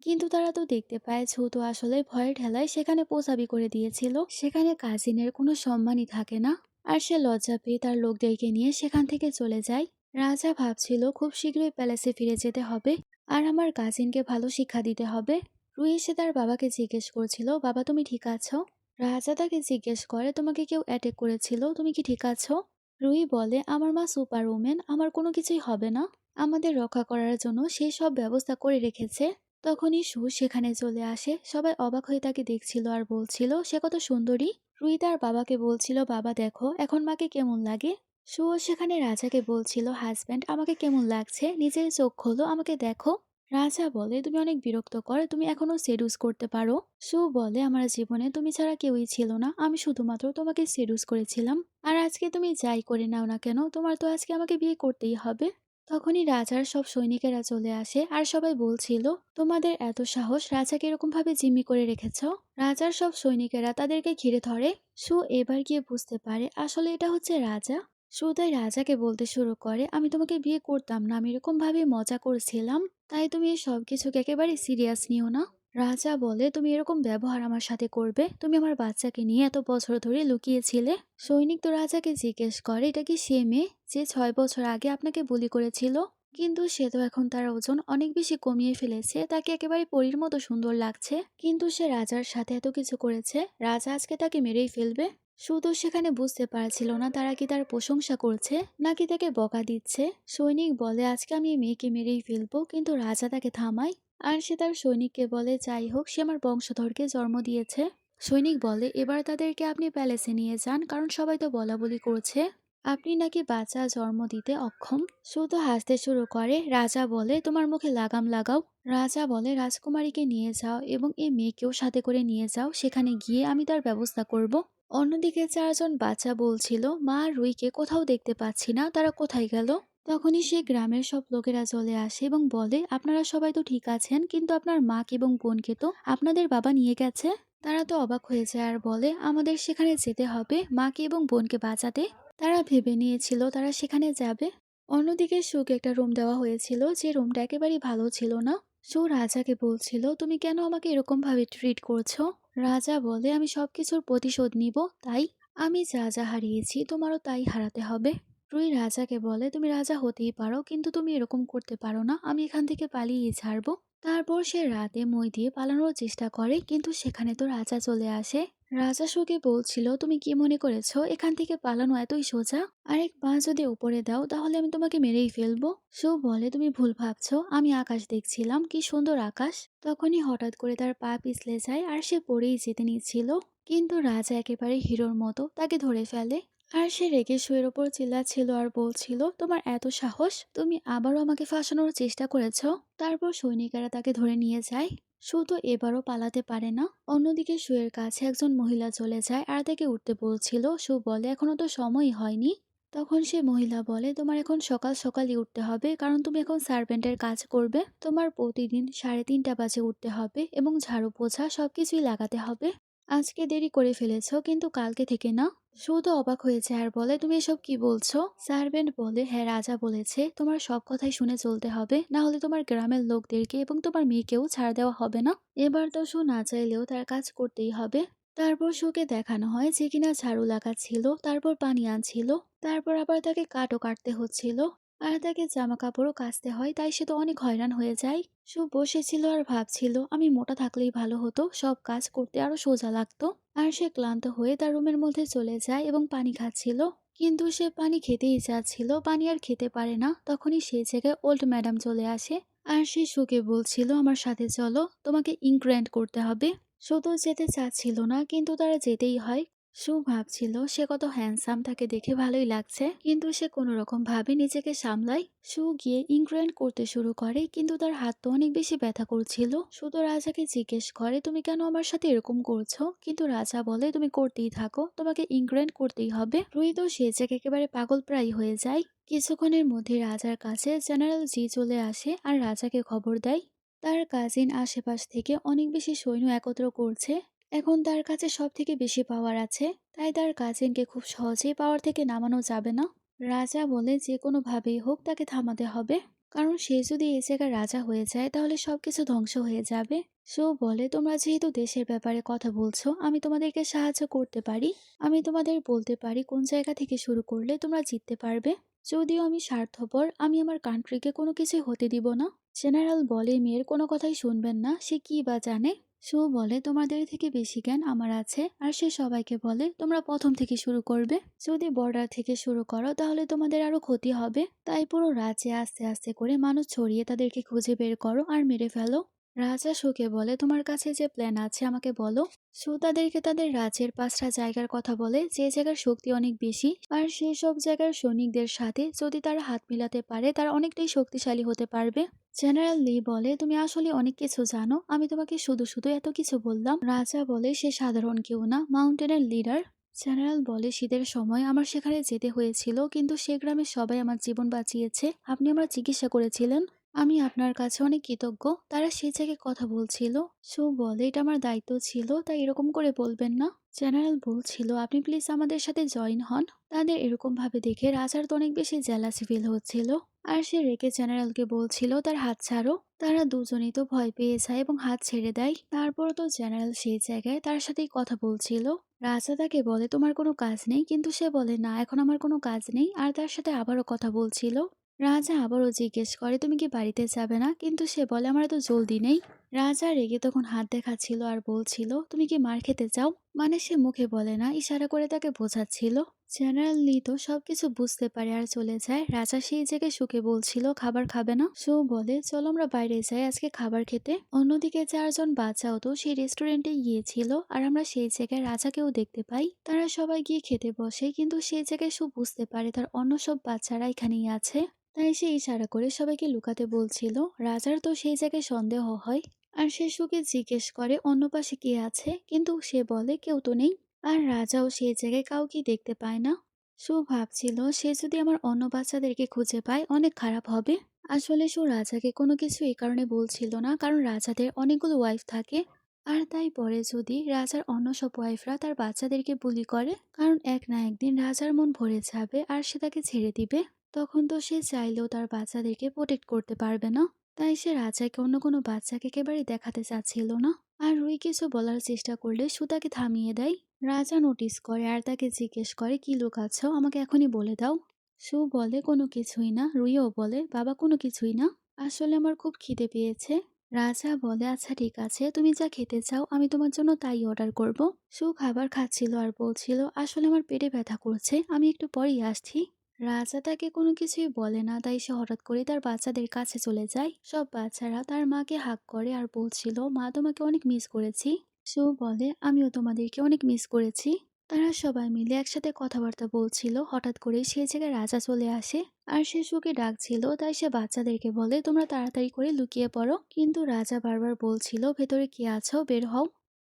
S1: কিন্তু তারা তো দেখতে পায় ছোট আসলে ভয়ের ঠেলায় সেখানে পোছাবি করে দিয়েছিল। সেখানে কাজিনের কোনো সম্মানই থাকে না, আর সে লজ্জা পেয়ে তার লোকদেরকে নিয়ে সেখান থেকে চলে যায়। রাজা ভাবছিল খুব শীঘ্রই প্যালেসে ফিরে যেতে হবে আর আমার কাজিনকে ভালো শিক্ষা দিতে হবে। রুই এসে তার বাবাকে জিজ্ঞেস করছিল, বাবা তুমি ঠিক আছো? রাজা তাকে জিজ্ঞেস করে, তোমাকে কেউ অ্যাটাক করেছিল, তুমি কি ঠিক আছো? রুই বলে, আমার মা সুপার ওমেন, আমার কোনো কিছুই হবে না। আমাদের রক্ষা করার জন্য সে সব ব্যবস্থা করে রেখেছে। তখনই সু সেখানে চলে আসে। সবাই অবাক হয়ে তাকে দেখছিল আর বলছিল সে কত সুন্দরী। রুই তার বাবাকে বলছিল, বাবা দেখো এখন মাকে কেমন লাগে। সুও সেখানে রাজাকে বলছিল, হাজব্যান্ড আমাকে কেমন লাগছে, নিজের চোখ খোলো, আমাকে দেখো। রাজা বলে, তুমি অনেক বিরক্তকর, তুমি এখনো সেডুস করতে পারো। সু বলে, আমার জীবনে তুমি ছাড়া কেউই ছিল না, আমি শুধুমাত্র তোমাকে সেডুস করেছিলাম। আর আজকে তুমি যাই করে নাও না কেন, তোমার তো আজকে আমাকে বিয়ে করতেই হবে। তখনই রাজার সব সৈনিকেরা চলে আসে আর সবাই বলছিল, তোমাদের এত সাহস, রাজাকে এরকম ভাবে জিম্মি করে রেখেছ। রাজার সব সৈনিকেরা তাদেরকে ঘিরে ধরে। সু এবার গিয়ে বুঝতে পারে আসলে এটা হচ্ছে রাজা। সু তাই রাজাকে বলতে শুরু করে, আমি তোমাকে বিয়ে করতাম না, আমি এরকম ভাবে মজা করছিলাম, তাই তুমি এই সব কিছুকে একেবারে সিরিয়াস নিও না। রাজা বলে, তুমি এরকম ব্যবহার আমার সাথে করবে? তুমি আমার বাচ্চাকে নিয়ে এত বছর ধরে লুকিয়েছিলে। সৈনিক তো রাজাকে জিজ্ঞেস করে, এটা কি সে মেয়ে যে 6 বছর আগে আপনাকে বলি করেছিল? কিন্তু সে তো এখন তার ওজন অনেক বেশি কমিয়ে ফেলেছে, তাকে একেবারে পরীর মতো সুন্দর লাগছে। কিন্তু সে রাজার সাথে এত কিছু করেছে, রাজা আজকে তাকে মেরেই ফেলবে। শুধু সেখানে বুঝতে পারছিল না তারা কি তার প্রশংসা করছে নাকি তাকে বকা দিচ্ছে। সৈনিক বলে, আজকে আমি এই মেয়েকে মেরেই ফেলবো, কিন্তু রাজা তাকে থামায়। আর সে তার সৈনিককে বলে, যাই হোক সে আমার বংশধরকে জন্ম দিয়েছে। সৈনিক বলে, এবার তাদেরকে আপনি প্যালেসে নিয়ে যান, কারণ সবাই তো বলা বলি করছে আপনি নাকি বাচ্চা জন্ম দিতে অক্ষম। শুধু হাসতে শুরু করে। রাজা বলে, তোমার মুখে লাগাম লাগাও। রাজা বলে, রাজকুমারীকে নিয়ে যাও এবং এই মেয়েকেও সাথে করে নিয়ে যাও, সেখানে গিয়ে আমি তার ব্যবস্থা করব। অন্যদিকে 4জন বাচ্চা বলছিল, মা আর রুইকে কোথাও দেখতে পাচ্ছি না, তারা কোথায় গেল? তখনই সে গ্রামের সব লোকেরা চলে আসে এবং বলে, আপনারা সবাই তো ঠিক আছেন, কিন্তু আপনার মাকে এবং বোনকে তো আপনাদের বাবা নিয়ে গেছে। তারা তো অবাক হয়ে যায় আর বলে, আমাদের সেখানে যেতে হবে মাকে এবং বোনকে বাঁচাতে। তারা ভেবে নিয়েছিল তারা সেখানে যাবে। অন্যদিকে সুকে একটা রুম দেওয়া হয়েছিল, যে রুমটা একেবারেই ভালো ছিল না। সু রাজাকে বলছিল, তুমি কেন আমাকে এরকম ভাবে ট্রিট করছো? রাজা বলে, আমি সবকিছুর প্রতিশোধ নিব, তাই আমি যা যা হারিয়েছি তোমারও তাই হারাতে হবে। রুই রাজাকে বলে, তুমি রাজা হতেই পারো, কিন্তু তুমি এরকম করতে পারো না, আমি এখান থেকে পালিয়ে ছাড়বো। তারপর সে রাতে মই দিয়ে পালানোর চেষ্টা করে, কিন্তু সেখানে তো রাজা চলে আসে। রাজা সুকে বলছিল, তুমি কি মনে করেছো এখান থেকে পালানো এতই সোজা? আরেক পা যদি উপরে দাও তাহলে আমি তোমাকে মেরেই ফেলবো। সু বলে, তুমি ভুল ভাবছো, আমি আকাশ দেখছিলাম, কি সুন্দর আকাশ। তখনই হঠাৎ করে তার পা পিছলে যায় আর সে পড়েই যেতে নিচ্ছিল, কিন্তু রাজা একেবারে হিরোর মতো তাকে ধরে ফেলে। আর সে রেগে শুয়ের ওপর চিল্লাচ্ছিল আর বলছিল, তোমার এত সাহস, তুমি আবারও আমাকে ফাঁসানোর চেষ্টা করেছো। তারপর সৈনিকেরা তাকে ধরে নিয়ে যায়। সু তো এবারও পালাতে পারে না। অন্যদিকে সুয়ের কাছে একজন মহিলা চলে যায় আর তাকে উঠতে বলছিল। সু বলে, এখনো তো সময়ই হয়নি। তখন সে মহিলা বলে, তোমার এখন সকাল সকালই উঠতে হবে, কারণ তুমি এখন সার্ভেন্টের কাজ করবে। তোমার প্রতিদিন 3:30 বাজে উঠতে হবে এবং ঝাড়ু পোছা সবকিছুই লাগাতে হবে। আজকে দেরি করে ফেলেছো, কিন্তু কালকে থেকে না। সু তো অবাক হয়েছে আর বলে, তুমি এসব কি বলছো? সার্ভেন্ট বলে, হ্যাঁ রাজা বলেছে তোমার সব কথাই শুনে চলতে হবে, না হলে তোমার গ্রামের লোকদেরকে এবং তোমার মেয়েকেও ছাড় দেওয়া হবে না। এবার তো সু না চাইলেও তার কাজ করতেই হবে। তারপর সুকে দেখানো হয় যে কিনা ঝাড়ু লাগাচ্ছিল, তারপর পানি আনছিল, তারপর আবার তাকে কাটও কাটতে হচ্ছিল, আর তাকে জামা কাপড়ও কাচতে হয়, তাই সে তো অনেক হয়রান হয়ে যায়। সু বসেছিল আর ভাবছিল, আমি মোটা থাকলেই ভালো হতো, সব কাজ করতে আরো সোজা লাগতো। আর সে ক্লান্ত হয়ে তার রুমের মধ্যে চলে যায় এবং পানি খাচ্ছিল, কিন্তু সে পানি খেতেই চাচ্ছিল, পানি আর খেতে পারে না। তখনই সেই জায়গায় ওল্ড ম্যাডাম চলে আসে আর সে সুকে বলছিল, আমার সাথে চলো, তোমাকে ইনগ্র্যান্ড করতে হবে। সু তো যেতে চাচ্ছিল না, কিন্তু তারা যেতেই হয়। সু ভাবছিল সে কত হ্যান্ডসাম, তাকে দেখে ভালোই লাগছে, কিন্তু সে কোনো রকম ভাবে নিজেকে সামলায়। সু গিয়ে ইনগ্র্যান্ড করতে শুরু করে, কিন্তু তার হাত তো অনেক বেশি ব্যথা করছিল। সু তো রাজাকে জিজ্ঞেস করে, তুমি কেন আমার সাথে এরকম করছো? কিন্তু রাজা বলে, তুমি করতেই থাকো, তোমাকে ইনগ্র্যান্ড করতেই হবে। রুই তো সে জায়গায় একেবারে পাগল প্রায় হয়ে যায়। কিছুক্ষণের মধ্যে রাজার কাছে জেনারেল জি চলে আসে আর রাজাকে খবর দেয় তার কাজিন আশেপাশ থেকে অনেক বেশি সৈন্য একত্র করছে। এখন তার কাছে সব থেকে বেশি পাওয়ার আছে, তাই তার কাজিনকে খুব সহজেই পাওয়ার থেকে নামানো যাবে না। রাজা বলে, যে কোনো ভাবেই হোক তাকে থামাতে হবে, কারণ সে যদি এই জায়গায় রাজা হয়ে যায় তাহলে সবকিছু ধ্বংস হয়ে যাবে। সো বলে, তোমরা যেহেতু দেশের ব্যাপারে কথা বলছো, আমি তোমাদেরকে সাহায্য করতে পারি। আমি তোমাদের বলতে পারি কোন জায়গা থেকে শুরু করলে তোমরা জিততে পারবে। যদিও আমি স্বার্থপর, আমি আমার কান্ট্রিকে কোনো কিছু হতে দিব না। জেনারেল বলে মেয়ের কোনো কথাই শুনবেন না, সে কি বা জানে। সু বলে তোমাদের থেকে বেশি জ্ঞান আমার আছে। আর সে সবাইকে বলে তোমরা প্রথম থেকে শুরু করবে, যদি বর্ডার থেকে শুরু করো তাহলে তোমাদের আরো ক্ষতি হবে। তাই পুরো রাজ্যে আস্তে আস্তে করে মানুষ ছড়িয়ে তাদেরকে খুঁজে বের করো আর মেরে ফেলো। রাজা সুকে বলে তোমার কাছে যে প্ল্যান আছে আমাকে বলো। সু তাদেরকে তাদের রাজ্যের 5টা জায়গার কথা বলে, যে জায়গার শক্তি অনেক বেশি, আর সেই সব জায়গার সৈনিকদের সাথে যদি তারা হাত মিলাতে পারে তারা অনেকটাই শক্তিশালী হতে পারবে। জেনারেল লি বলে তুমি আসলে অনেক কিছু জানো, আমি তোমাকে শুধু শুধু এত কিছু বললাম। রাজা বলে সে সাধারণ কেউ না, মাউন্টেনের লিডার। জেনারেল বলে শীতের সময় আমার সেখানে যেতে হয়েছিল, কিন্তু সে গ্রামের সবাই আমার জীবন বাঁচিয়েছে, আপনি আমার চিকিৎসা করেছিলেন, আমি আপনার কাছে অনেক কৃতজ্ঞ। তারা সেই জায়গায় কথা বলছিল। সু বলে এটা আমার দায়িত্ব ছিল, তাই এরকম করে বলবেন না। জেনারেল বলছিল আপনি প্লিজ আমাদের সাথে জয়েন হন। তাদের এরকম ভাবে দেখে রাজার তো অনেক বেশি জেলাসি ফিল হচ্ছিল। আর সে রেগে জেনারেলকে বলছিল তার হাত ছাড়ো। তারা দুজনেই তো ভয় পেয়ে যায় এবং হাত ছেড়ে দেয়। তারপর তো জেনারেল সেই জায়গায় তার সাথেই কথা বলছিল। রাজা তাকে বলে তোমার কোনো কাজ নেই, কিন্তু সে বলে না এখন আমার কোনো কাজ নেই, আর তার সাথে আবারও কথা বলছিল। রাজা আবারও জিজ্ঞেস করে তুমি কি বাড়িতে যাবে না, কিন্তু সে বলে আমার তো জলদি নেই। রাজা রেগে তখন হাত দেখাচ্ছিল আর বলছিল তুমি কি মার খেতে চাও, মানে সে মুখে বলে না, ইশারা করে তাকে বোঝাচ্ছিল। জেনারেল লি তো সবকিছু বুঝতে পারে আর চলে যায়। রাজা সেই জায়গায় সুকে বলছিল খাবার খাবে না। সু বলে চলো আমরা বাইরে যাই আজকে খাবার খেতে। অন্যদিকে 4জন বাচ্চাও তো সেই রেস্টুরেন্টে গিয়েছিল, আর আমরা সেই জায়গায় রাজাকেও দেখতে পাই। তারা সবাই গিয়ে খেতে বসে, কিন্তু সেই জায়গায় সু বুঝতে পারে তার অন্য সব বাচ্চারা এখানেই আছে। তাই সে ইশারা করে সবাইকে লুকাতে বলছিল। রাজার তো সেই জায়গায় সন্দেহ হয়, আর সে সুকে জিজ্ঞেস করে অন্য পাশে কে আছে, কিন্তু সে বলে কেউ তো নেই। আর রাজাও সেই জায়গায় কাউকে দেখতে পায় না। সু ভাবছিল সে যদি আমার অন্য বাচ্চাদেরকে খুঁজে পায় অনেক খারাপ হবে। আসলে সু রাজাকে কোনো কিছু এই কারণে বলছিল না, কারণ রাজাদের অনেকগুলো ওয়াইফ থাকে। আর তাই পরে যদি রাজার অন্য সব ওয়াইফরা তার বাচ্চাদেরকে বুলি করে, কারণ এক না একদিন রাজার মন ভরে যাবে আর সে তাকে ছেড়ে দিবে, তখন তো সে চাইলেও তার বাচ্চাদেরকে প্রোটেক্ট করতে পারবে না। তাই সে রাজাকে অন্য কোনো বাচ্চাকে একেবারে দেখাতে চাচ্ছিল না। আর রুই কিছু বলার চেষ্টা করলে সু তাকে থামিয়ে দেয়। রাজা নোটিস করে আর তাকে জিজ্ঞেস করে কি লুকাচ্ছো, আমাকে এখনই বলে দাও। সু বলে কোনো কিছুই না। রুইও বলে বাবা কোনো কিছুই না, আসলে আমার খুব খিদে পেয়েছে। রাজা বলে আচ্ছা ঠিক আছে, তুমি যা খেতে চাও আমি তোমার জন্য তাই অর্ডার করব। সু খাবার খাচ্ছিল আর বলছিল আসলে আমার পেটে ব্যথা করছে, আমি একটু পরেই আসছি। রাজা তাকে কোনো কিছুই বলে না, তাই সে হঠাৎ করে তার বাচ্চাদের কাছে চলে যায়। সব বাচ্চারা তার মাকে হাগ করে আর বলছিল মা তোমাকে অনেক মিস করেছি। সু বলে আমিও তোমাদেরকে অনেক মিস করেছি। তারা সবাই মিলে একসাথে কথাবার্তা বলছিল, হঠাৎ করে সেই জায়গায় রাজা চলে আসে। আর সে সুকে ডাকছিল, তাই সে বাচ্চাদেরকে বলে তোমরা তাড়াতাড়ি করে লুকিয়ে পড়ো, কিন্তু রাজা বারবার বলছিল ভেতরে কে আছো বের হও।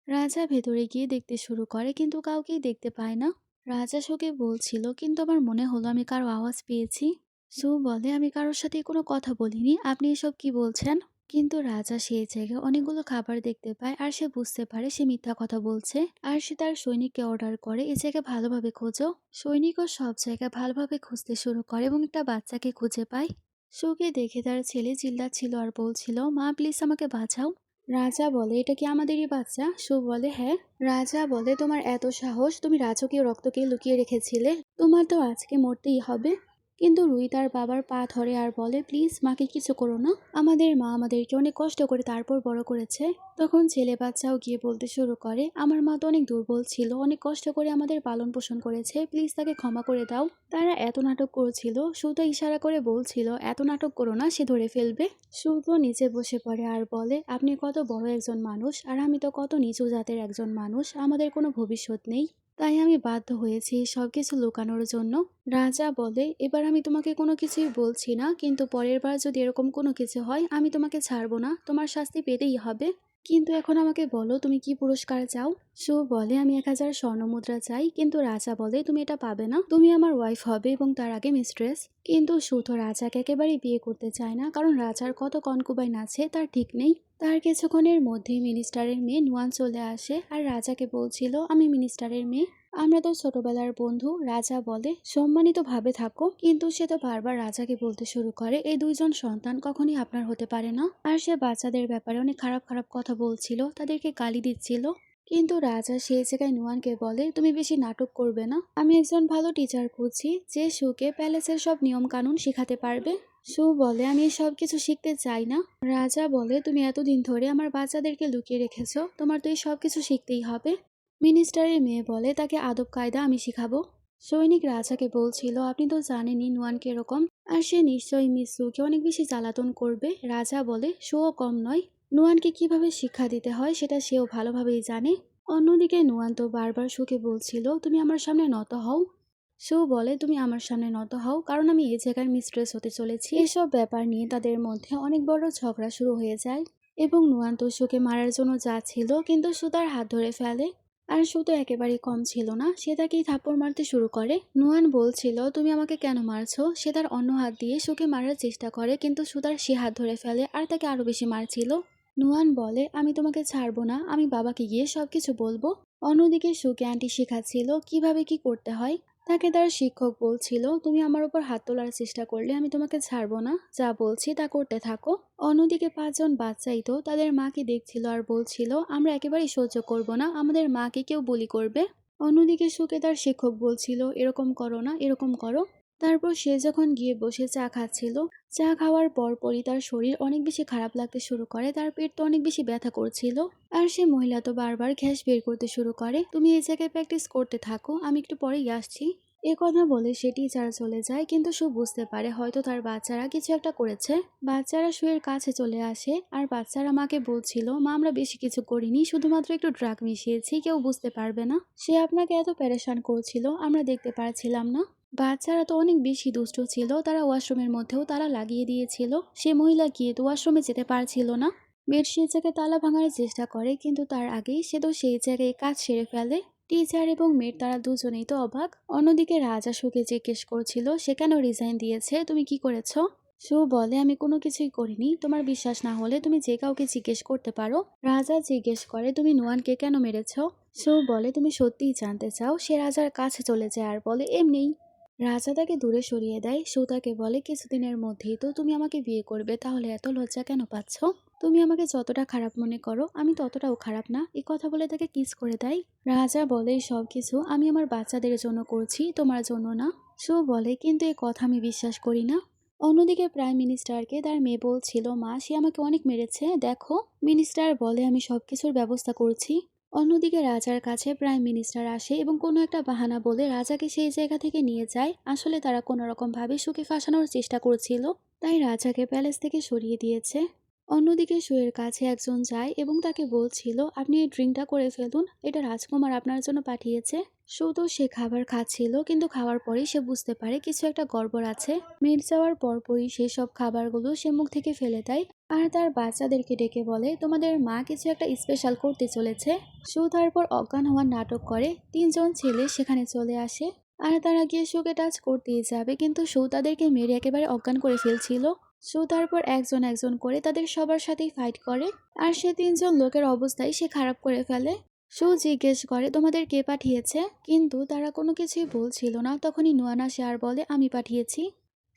S1: রাজা ভেতরে গিয়ে দেখতে শুরু করে, কিন্তু কাউকেই দেখতে পায় না। রাজা সুকে বলছিল কিন্তু আমার মনে হলো আমি কারো আওয়াজ পেয়েছি। সু বলে আমি কারোর সাথে কোনো কথা বলিনি, আপনি এসব কি বলছেন। কিন্তু রাজা সেই জায়গায় অনেকগুলো খাবার দেখতে পায় আর সে বুঝতে পারে সে মিথ্যা কথা বলছে। আর সে তার সৈনিককে অর্ডার করে এই জায়গায় ভালোভাবে খোঁজো। সৈনিকও সব জায়গায় ভালোভাবে খুঁজতে শুরু করে এবং একটা বাচ্চাকে খুঁজে পায়। সুকে দেখে তার ছেলে চিল্লাচ্ছিল আর বলছিল মা প্লিজ আমাকে বাঁচাও। রাজা বলে এটা কি আমাদেরই বাচ্চা। সু বলে হ্যাঁ। রাজা বলে তোমার এত সাহস, তুমি রাজকীয় রক্তকে লুকিয়ে রেখেছিলে, তোমার তো আজকে মরতেই হবে। কিন্তু রুই তার বাবার পা ধরে আর বলে প্লিজ মাকে কিছু করো না, আমাদের মা আমাদেরকে অনেক কষ্ট করে তারপর বড় করেছে। তখন ছেলে বাচ্চাও গিয়ে বলতে শুরু করে আমার মা তো অনেক দুর্বল ছিল, অনেক কষ্ট করে আমাদের পালন পোষণ করেছে, প্লিজ তাকে ক্ষমা করে দাও। তারা এত নাটক করছিল, সুতো ইশারা করে বলছিল এত নাটক করো না, সে ধরে ফেলবে। সুতো নিচে বসে পড়ে আর বলে আপনি কত বড় একজন মানুষ আর আমি তো কত নিচু জাতের একজন মানুষ, আমাদের কোনো ভবিষ্যৎ নেই, তাই আমি বাধ্য হয়েছি সবকিছু লুকানোর জন্য। রাজা বলে এবার আমি তোমাকে কোনো কিছুই বলছি না, কিন্তু পরের বার যদি এরকম কোনো কিছু হয় আমি তোমাকে ছাড়বো না, তোমার শাস্তি পেতেই হবে। কিন্তু এখন আমাকে বলো তুমি কি পুরস্কার চাও। সু বলে আমি 1000 স্বর্ণমুদ্রা চাই, কিন্তু রাজা বলে তুমি এটা পাবে না, তুমি আমার ওয়াইফ হবে এবং তার আগে মিস্ট্রেস। কিন্তু সু তো রাজাকে একেবারেই বিয়ে করতে চায় না, কারণ রাজার কত কনকুবাইন আছে তার ঠিক নেই। তার কিছুক্ষণের মধ্যেই মিনিস্টারের মেয়ে নুয়ান চলে আসে আর রাজাকে বলছিল আমি মিনিস্টারের মেয়ে, আমরা তো ছোটবেলার বন্ধু। রাজা বলে সম্মানিত ভাবে থাকো, কিন্তু সে তো বারবার রাজাকে বলতে শুরু করে এই দুইজন সন্তান কখনই আপনার হতে পারে না। আর সে বাচ্চাদের ব্যাপারে অনেক খারাপ খারাপ কথা বলছিল, তাদেরকে গালি দিচ্ছিল। কিন্তু রাজা সেই জায়গায় নুয়ানকে বলে তুমি বেশি নাটক করবে না, আমি একজন ভালো টিচার খুঁজছি যে সুকে প্যালেসের সব নিয়ম কানুন শেখাতে পারবে। সু বলে আমি এসব কিছু শিখতে চাই না। রাজা বলে তুমি এতদিন ধরে আমার বাচ্চাদেরকে লুকিয়ে রেখেছো, তোমার তো এই সব কিছু শিখতেই হবে। মিনিস্টারের মেয়ে বলে তাকে আদব কায়দা আমি শিখাবো। সৈনিক রাজাকে বলছিল আপনি তো জানেনই নুয়ান কিরকম, আর সে নিশ্চয়ই মিস সুকে অনেক বেশি জ্বালাতন করবে। রাজা বলে সুও কম নয়, নুয়ানকে কিভাবে শিক্ষা দিতে হয় সেটা সেও ভালোভাবেই জানে। অন্যদিকে নুয়ান তো বারবার সুকে বলছিল তুমি আমার সামনে নত হও। সু বলে তুমি আমার সামনে নত হও, কারণ আমি এই জায়গার মিস্ট্রেস হতে চলেছি। এসব ব্যাপার নিয়ে তাদের মধ্যে অনেক বড় ঝগড়া শুরু হয়ে যায় এবং নুয়ান তো সুকে মারার জন্য যাচ্ছিল, কিন্তু সু তার হাত ধরে ফেলে। আর সু তো একেবারেই কম ছিল না, সে তাকেই থাপ্পড় মারতে শুরু করে। নুয়ান বলছিল তুমি আমাকে কেন মারছো, সে তার অন্য হাত দিয়ে সুকে মারার চেষ্টা করে, কিন্তু সু তার সে হাত ধরে ফেলে আর তাকে আরো বেশি মারছিল। নুয়ান বলে আমি তোমাকে ছাড়বো না, আমি বাবাকে গিয়ে সবকিছু বলবো। অন্যদিকে সুকে আন্টি শেখাচ্ছিল কিভাবে কি করতে হয়। তাকে তার শিক্ষক বলছিল তুমি আমার উপর হাত তোলার চেষ্টা করলে আমি তোমাকে ছাড়বো না, যা বলছি তা করতে থাকো। অন্যদিকে 5জন বাচ্চাই তো তাদের মাকে দেখছিল আর বলছিল আমরা একেবারেই সহ্য করব না, আমাদের মাকে কেউ বুলি করবে। অন্যদিকে সুকে তার শিক্ষক বলছিল এরকম করো না, এরকম করো। তারপর সে যখন গিয়ে বসে চা খাচ্ছিল, চা খাওয়ার পরপরই তার শরীর অনেক বেশি খারাপ লাগতে শুরু করে, তার পেট তো অনেক বেশি ব্যথা করছিল। আর সে মহিলা তো বারবার গ্যাস বের করতে শুরু করে, তুমি এই জায়গায় প্র্যাকটিস করতে থাকো, আমি একটু পরেই আসছি। এ কথা বলে সে টিচার চলে যায়, কিন্তু সু বুঝতে পারে হয়তো তার বাচ্চারা কিছু একটা করেছে। বাচ্চারা সুয়ের কাছে চলে আসে আর বাচ্চারা মাকে বলছিল মা আমরা বেশি কিছু করিনি, শুধুমাত্র একটু ড্রাগ মিশিয়েছি, কেউ বুঝতে পারবে না। সে আপনাকে এত প্যারেশান করছিল আমরা দেখতে পারছিলাম না। বাচ্চারা তো অনেক বেশি দুষ্ট ছিল, তারা ওয়াশরুমের মধ্যেও তালা লাগিয়ে দিয়েছিল। সে মহিলা গিয়ে তো ওয়াশরুমে যেতে পারছিল না। বেড সেই জায়গায় তালা ভাঙার চেষ্টা করে, কিন্তু তার আগেই সে তো সেই জায়গায় কাজ সেরে ফেলে। টিচার এবং মেয়ের তারা দুজনেই তো অবাক। অন্যদিকে রাজা সুকে জিজ্ঞেস করছিল সে কেন রিজাইন দিয়েছে, তুমি কি করেছো। সু বলে আমি কোনো কিছুই করিনি, তোমার বিশ্বাস না হলে তুমি যে কাউকে জিজ্ঞেস করতে পারো। রাজা জিজ্ঞেস করে তুমি নুয়ানকে কেন মেরেছো। সু বলে তুমি সত্যিই জানতে চাও। সে রাজার কাছে চলে যায় আর বলে এমনিই। রাজা তাকে দূরে সরিয়ে দেয়। সু তাকে বলে কিছুদিনের মধ্যেই তো তুমি আমাকে বিয়ে করবে, তাহলে এত লজ্জা কেন পাচ্ছ। তুমি আমাকে যতটা খারাপ মনে করো আমি ততটাও খারাপ না। এই কথা বলে তাকে কিস করে দেয়। রাজা বলে সব কিছু আমি আমার বাচ্চাদের জন্য করছি, তোমার জন্য না। সু বলে কিন্তু এ কথা আমি বিশ্বাস করি না। অন্যদিকে প্রাইম মিনিস্টারকে তার মেয়ে বলছিল মা সে আমাকে অনেক মেরেছে দেখো। মিনিস্টার বলে আমি সবকিছুর ব্যবস্থা করছি। অন্যদিকে রাজার কাছে প্রাইম মিনিস্টার আসে এবং কোনো একটা বাহানা বলে রাজাকে সেই জায়গা থেকে নিয়ে যায়। আসলে তারা কোনো রকম ভাবে সুকে ফাঁসানোর চেষ্টা করছিল, তাই রাজাকে প্যালেস থেকে সরিয়ে দিয়েছে। অন্যদিকে সুয়ের কাছে একজন যায় এবং তাকে বলছিল আপনি এই ড্রিঙ্কটা করে ফেলুন, এটা রাজকুমার আপনার জন্য পাঠিয়েছে। সু তো সে খাবার খাচ্ছিল, কিন্তু খাওয়ার পরেই সে বুঝতে পারে কিছু একটা গড়বড় আছে। মেয়ের যাওয়ার পরপরই সেই সব খাবারগুলো সে মুখ থেকে ফেলে দেয় আর তার বাচ্চাদেরকে ডেকে বলে তোমাদের মা কিছু একটা স্পেশাল করতে চলেছে। সু তারপর অজ্ঞান হওয়ার নাটক করে। 3জন ছেলে সেখানে চলে আসে আর তারা গিয়ে সুকে টাচ করতেই যাবে, কিন্তু সু তাদেরকে মেরে একেবারে অজ্ঞান করে ফেলছিল। সো তারপর একজন একজন করে তাদের সবার সাথেই ফাইট করে আর সে 3জন লোকের অবস্থায় সে খারাপ করে ফেলে। সু জিজ্ঞেস করে তোমাদের কে পাঠিয়েছে, কিন্তু তারা কোনো কিছুই বলছিল না। তখনই নুয়ান আসে আর বলে আমি পাঠিয়েছি।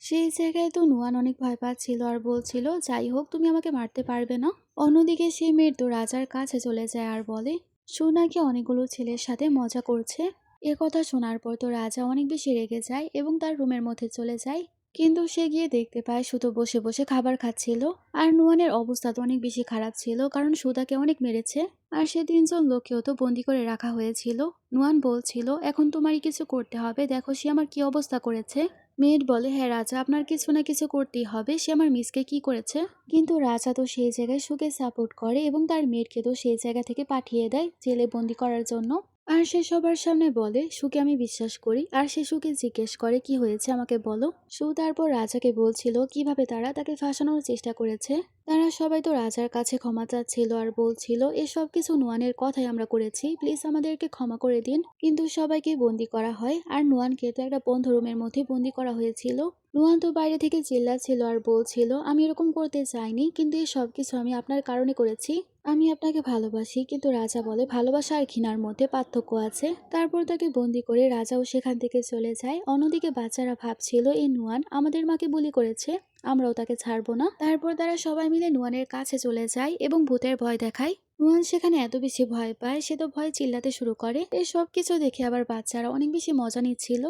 S1: সেই জায়গায় তো নুয়ান অনেক ভয় পাচ্ছিল আর বলছিল যাই হোক তুমি আমাকে মারতে পারবে না। অন্যদিকে সে মেয়ের তো রাজার কাছে চলে যায় আর বলে সু নাকি অনেকগুলো ছেলের সাথে মজা করছে। এ কথা শোনার পর তো রাজা অনেক বেশি রেগে যায় এবং তার রুমের মধ্যে চলে যায়। কিন্তু সে গিয়ে দেখতে পায় সু তো বসে বসে খাবার খাচ্ছিল আর নুয়ানের অবস্থা তো অনেক বেশি খারাপ ছিল, কারণ সু তাকে অনেক মেরেছে আর সে 3জন লোককেও তো বন্দি করে রাখা হয়েছিল। নুয়ান বলছিল এখন তোমারই কিছু করতে হবে, দেখো সে আমার কি অবস্থা করেছে। মেয়ের বলে হ্যাঁ রাজা আপনার কিছু না কিছু করতেই হবে, সে আমার মিসকে কি করেছে। কিন্তু রাজা তো সেই জায়গায় সুকে সাপোর্ট করে এবং তার মেয়েকে তো সেই জায়গা থেকে পাঠিয়ে দেয় জেলে বন্দি করার জন্য। আর সে সবার সামনে বলে সুকে আমি বিশ্বাস করি, আর সে সুকে জিজ্ঞেস করে কি হয়েছে আমাকে বলো। সু তারপর রাজাকে বলছিল কিভাবে তারা তাকে ফাঁসানোর চেষ্টা করেছে। তারা সবাই তো রাজার কাছে ক্ষমা চাচ্ছিল আর বলছিল এসব কিছু নুয়ানের কথাই আমরা করেছি, প্লিজ আমাদেরকে ক্ষমা করে দিন। কিন্তু সবাইকে বন্দি করা হয় আর নুয়ানকে তো একটা বন্ধ রুমের মধ্যে বন্দি করা হয়েছিল। নুয়ান তো বাইরে থেকে চিল্লাচ্ছিল আর বলছিল আমি এরকম করতে চাইনি, কিন্তু এই সব কিছু আমি আপনার কারণে করেছি। আমি আপনাকে ভালোবাসি। কিন্তু রাজা বলে ভালোবাসা আর ঘৃণার মধ্যে পার্থক্য আছে। তারপর তাকে বন্দি করে রাজাও সেখান থেকে চলে যায়। অন্যদিকে বাচ্চারা ভাবছিল এই নুয়ান আমাদের মাকে বুলি করেছে, আমরাও তাকে ছাড়বো না। তারপর তারা সবাই মিলে নুয়ানের কাছে চলে যায় এবং ভূতের ভয় দেখায়। নুয়ান সেখানে এত বেশি ভয় পায় সে তো ভয় চিল্লাতে শুরু করে। এই সব কিছু দেখে আবার বাচ্চারা অনেক বেশি মজা নিচ্ছিল।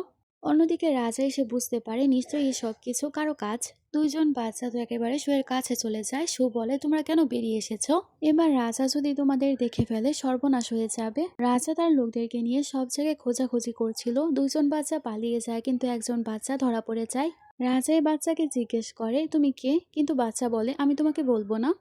S1: অন্যদিকে রাজা এসে বুঝতে পারে নিশ্চয়ই এই সবকিছু কারো কাজ। দুইজন বাচ্চা তো একেবারে শুয়ের কাছে চলে যায়। সু বলে, তোমরা কেন বেরিয়ে এসেছো? এবার রাজা যদি তোমাদের দেখে ফেলে সর্বনাশ হয়ে যাবে। রাজা তার লোকদেরকে নিয়ে সব জায়গায় খোঁজাখুঁজি করছিল। দুইজন বাচ্চা পালিয়ে যায় কিন্তু একজন বাচ্চা ধরা পড়ে যায়। রাজা এই বাচ্চাকে জিজ্ঞেস করে, তুমি কে? কিন্তু বাচ্চা বলে, আমি তোমাকে বলবো না।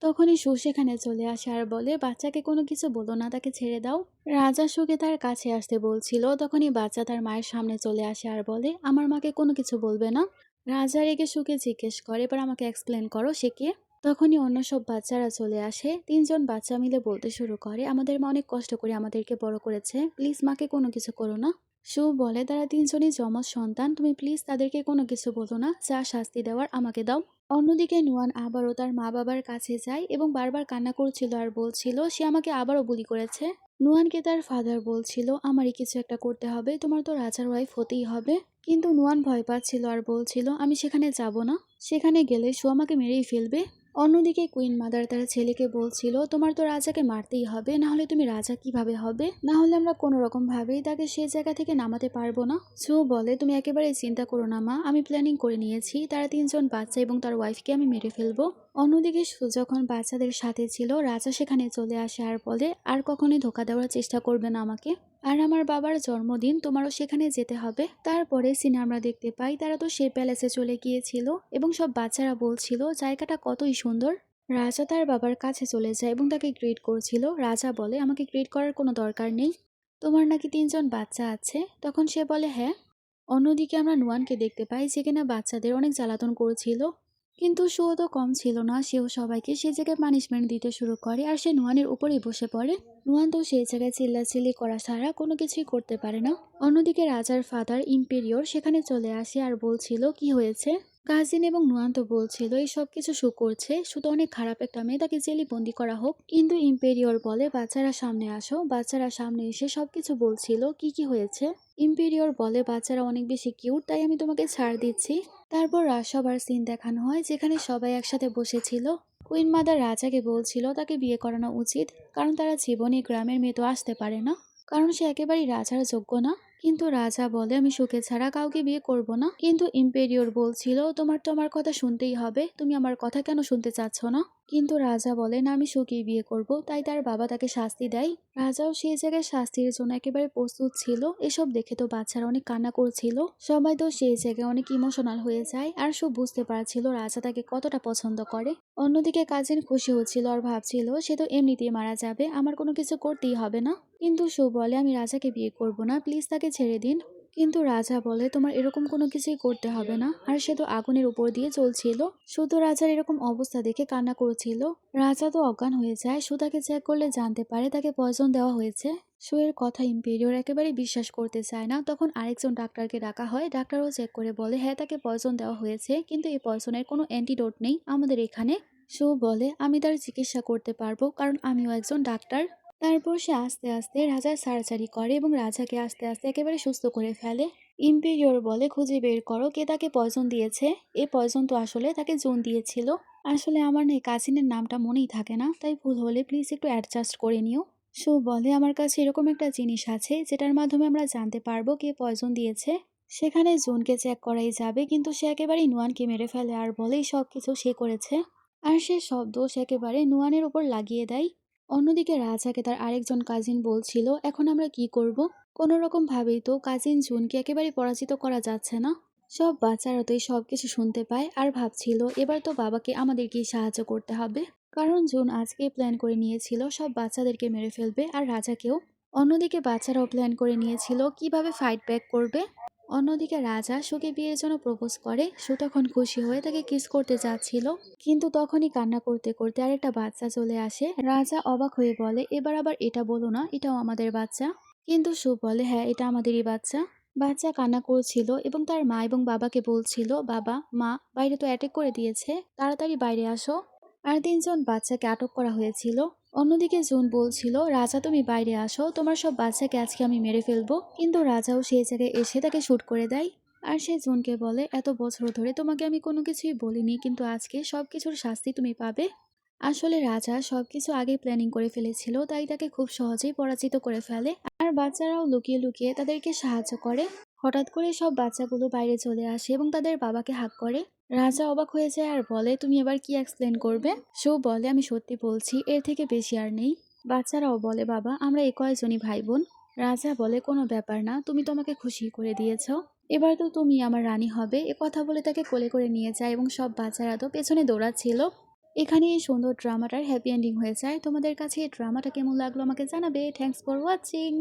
S1: তখনই সু সেখানে চলে আসে আর বলে, বাচ্চাকে কোনো কিছু বলো না, তাকে ছেড়ে দাও। রাজা সুকে তার কাছে আসতে বলছিল, তখনই বাচ্চা তার মায়ের সামনে চলে আসে আর বলে, আমার মাকে কোনো কিছু বলবে না। রাজা রেগে সুকে জিজ্ঞেস করে, এবার আমাকে এক্সপ্লেন করো সে কে। তখনই অন্য সব বাচ্চারা চলে আসে। তিনজন বাচ্চা মিলে বলতে শুরু করে, আমাদের মা অনেক কষ্ট করে আমাদেরকে বড় করেছে, প্লিজ মাকে কোনো কিছু করো না। সু বলে, তারা তিনজনই যমজ সন্তান, তুমি প্লিজ তাদেরকে কোনো কিছু বলো না, যা শাস্তি দেওয়ার আমাকে দাও। অন্যদিকে নুয়ান আবারও তার মা বাবার কাছে যায় এবং বারবার কান্না করছিল আর বলছিল সে আমাকে আবারও বুলি করেছে। নুয়ানকে তার ফাদার বলছিল, আমারই কিছু একটা করতে হবে, তোমার তো রাজার ওয়াইফ হতেই হবে। কিন্তু নুয়ান ভয় পাচ্ছিল আর বলছিল, আমি সেখানে যাব না, সেখানে গেলে সু আমাকে মেরেই ফেলবে। অন্যদিকে কুইন মাদার তার ছেলেকে বলছিল, তোমার তো রাজাকে মারতেই হবে, না হলে তুমি রাজা কিভাবে হবে, না হলে আমরা কোনো রকম ভাবেই তাকে সে জায়গা থেকে নামাতে পারবো না। সু বলে, তুমি একেবারেই চিন্তা করো না মা, আমি প্ল্যানিং করে নিয়েছি, তারা তিনজন বাচ্চা এবং তার ওয়াইফকে আমি মেরে ফেলবো। অন্যদিকে সু যখন বাচ্চাদের সাথে ছিল, রাজা সেখানে চলে আসে আর বলে, আর কখনোই ধোকা দেওয়ার চেষ্টা করবে না আমাকে, আর আমার বাবার জন্মদিন, তোমারও সেখানে যেতে হবে। তারপরে সিনে আমরা দেখতে পাই তারা তো সে প্যালেসে চলে গিয়েছিল এবং সব বাচ্চারা বলছিল জায়গাটা কতই সুন্দর। রাজা তার বাবার কাছে চলে যায় এবং তাকে গ্রিট করছিল। রাজা বলে, আমাকে গ্রিট করার কোনো দরকার নেই, তোমার নাকি তিনজন বাচ্চা আছে। তখন সে বলে, হ্যাঁ। অন্যদিকে আমরা নুয়ানকে দেখতে পাই যে কিনা বাচ্চাদের অনেক জ্বালাতন করেছিল, কিন্তু সেও তো কম ছিল না, সেও সবাইকে সে জায়গায় পানিশমেন্ট দিতে শুরু করে আর সে নুয়ানের উপরেই বসে পড়ে। নুয়ান তো সেই জায়গায় চিল্লাচিল্লি করা ছাড়া কোনো কিছুই করতে পারে না। অন্যদিকে রাজার ফাদার ইম্পেরিয়র সেখানে চলে আসে আর বলছিল, কি হয়েছে? কাজিন এবং নুয়ান তো বলছিল এই সব কিছু শু করছে, শুধু অনেক খারাপ একটা মেয়ে, তাকে জেলে বন্দি করা হোক। কিন্তু ইম্পেরিয়র বলে, বাচ্চারা সামনে আসো। বাচ্চারা সামনে এসে সবকিছু বলছিল কি কি হয়েছে। ইম্পেরিয়র বলে, বাচ্চারা অনেক বেশি কিউট, তাই আমি তোমাকে ছাড় দিচ্ছি। তারপর রাজসভার সিন দেখানো হয় যেখানে সবাই একসাথে বসেছিল। কুইন মাদার রাজাকে বলছিল তাকে বিয়ে করানো উচিত, কারণ তারা জীবনে গ্রামের মেয়ে তো আসতে পারে না, কারণ সে একেবারেই রাজার যোগ্য না। কিন্তু রাজা বলে, আমি সুখে ছাড়া কাউকে বিয়ে করব না। কিন্তু ইম্পেরিয়র বলছিল, তোমার তো আমার কথা শুনতেই হবে, তুমি আমার কথা কেন শুনতে চাচ্ছ না? কিন্তু রাজা বলে, না আমি সুখেই বিয়ে করব। তাই তার বাবা তাকে শাস্তি দেয়। রাজাও সেই জায়গায় শাস্তির জন্য একেবারে প্রস্তুত ছিল। এসব দেখে তো বাচ্চারা অনেক কান্না করছিল, সবাই তো সেই জায়গায় অনেক ইমোশনাল হয়ে যায় আর সব বুঝতে পারছিল রাজা তাকে কতটা পছন্দ করে। অন্যদিকে কাজিন খুশি হচ্ছিল আর ভাবছিল সে তো এমনিতেই মারা যাবে, আমার কোনো কিছু করতেই হবে না। কিন্তু সু বলে, আমি রাজাকে বিয়ে করব না, প্লিজ তাকে ছেড়ে দিন। কিন্তু রাজা বলে, তোমার এরকম কোনো কিছুই করতে হবে না, আর সে তো আগুনের উপর দিয়ে চলছিল। শুধু রাজার এরকম অবস্থা দেখে কান্না করেছিল। রাজা তো অজ্ঞান হয়ে যায়। সু তাকে চেক করলে জানতে পারে তাকে পয়জন দেওয়া হয়েছে। সুয়ের কথা ইম্পেরিয়র একেবারে বিশ্বাস করতে চায় না। তখন আরেকজন ডাক্তারকে ডাকা হয়। ডাক্তারও চেক করে বলে, হ্যাঁ তাকে পয়জন দেওয়া হয়েছে, কিন্তু এই পয়জনের কোনো অ্যান্টিডোট নেই আমাদের এখানে। সু বলে, আমি তার চিকিৎসা করতে পারবো, কারণ আমিও একজন ডাক্তার। তারপর সে আস্তে আস্তে রাজার সার্জারি করে এবং রাজাকে আস্তে আস্তে একেবারে সুস্থ করে ফেলে। ইম্পেরিয়র বলে, খুঁজে বের করো কে তাকে পয়জন দিয়েছে। এই পয়জন তো আসলে তাকে জুন দিয়েছিল। আসলে আমার না এই কাজিনের নামটা মনেই থাকে না, তাই ভুল হলে প্লিজ একটু অ্যাডজাস্ট করে নিও। সু বলে, আমার কাছে এরকম একটা জিনিস আছে যেটার মাধ্যমে আমরা জানতে পারবো কে পয়জন দিয়েছে। সেখানে জুনকে চেক করাই যাবে, কিন্তু সে একেবারেই নুয়ানকে মেরে ফেলে আর বলেই সব কিছু সে করেছে। আর সে সব দোষ একেবারে নুয়ানের উপর লাগিয়ে দেয়। অন্যদিকে রাজাকে তার আরেকজন কাজিন বলছিল, এখন আমরা কি করব? কোনো রকম ভাবেই তো কাজিন জুনকে একেবারে পরাজিত করা যাচ্ছে না। সব বাচ্চারা তো এই সব কিছু শুনতে পায় আর ভাবছিল এবার তো বাবাকে আমাদেরকেই সাহায্য করতে হবে, কারণ জুন আজকে প্ল্যান করে নিয়েছিল সব বাচ্চাদেরকে মেরে ফেলবে আর রাজাকেও। অন্যদিকে বাচ্চারাও প্ল্যান করে নিয়েছিল কিভাবে ফাইট ব্যাক করবে। অন্যদিকে রাজা সুকে বিয়ের জন্য প্রপোজ করে। সু তখন খুশি হয়ে তাকে কিস করতে যাচ্ছিল, কিন্তু তখনই কান্না করতে করতে আরেকটা বাচ্চা চলে আসে। রাজা অবাক হয়ে বলে, এবার আবার এটা বলো না, এটাও আমাদের বাচ্চা। কিন্তু সু বলে, হ্যাঁ এটা আমাদেরই বাচ্চা। বাচ্চা কান্না করছিল এবং তার মা এবং বাবাকে বলছিল, বাবা মা, বাইরে তো অ্যাটাক করে দিয়েছে, তাড়াতাড়ি বাইরে আসো। আর তিনজন বাচ্চাকে আটক করা হয়েছিল। অন্যদিকে জুন বলছিল, রাজা তুমি বাইরে আসো, তোমার সব বাচ্চাকে আজকে আমি মেরে ফেলবো। কিন্তু রাজাও সেই জায়গায় এসে তাকে শুট করে দেয়। আর সে জুনকে বলে, এত বছর ধরে তোমাকে আমি কোনো কিছুই বলিনি, কিন্তু আজকে সবকিছুর শাস্তি তুমি পাবে। আসলে রাজা সবকিছু আগে প্ল্যানিং করে ফেলেছিল, তাই তাকে খুব সহজেই পরাজিত করে ফেলে। আর বাচ্চারাও লুকিয়ে লুকিয়ে তাদেরকে সাহায্য করে। হঠাৎ করে সব বাচ্চাগুলো বাইরে চলে আসে এবং তাদের বাবাকে হাক করে। রাজা অবাক হয়ে যায় আর বলে, তুমি এবার কি এক্সপ্লেন করবে? শো বলে, আমি সত্যি বলছি, এর থেকে বেশি আর নেই। বাচ্চারাও বলে, বাবা আমরা এ কয়জনই ভাই বোন। রাজা বলে, কোনো ব্যাপার না, তুমি তো আমাকে খুশি করে দিয়েছো, এবার তো তুমি আমার রানী হবে। এ কথা বলে তাকে কোলে করে নিয়ে যায় এবং সব বাচ্চারা তো পেছনে দৌড়াচ্ছিল। এখানে এই সুন্দর ড্রামাটার হ্যাপি এন্ডিং হয়ে যায়। তোমাদের কাছে এই ড্রামাটা কেমন লাগলো আমাকে জানাবে। Thanks for watching.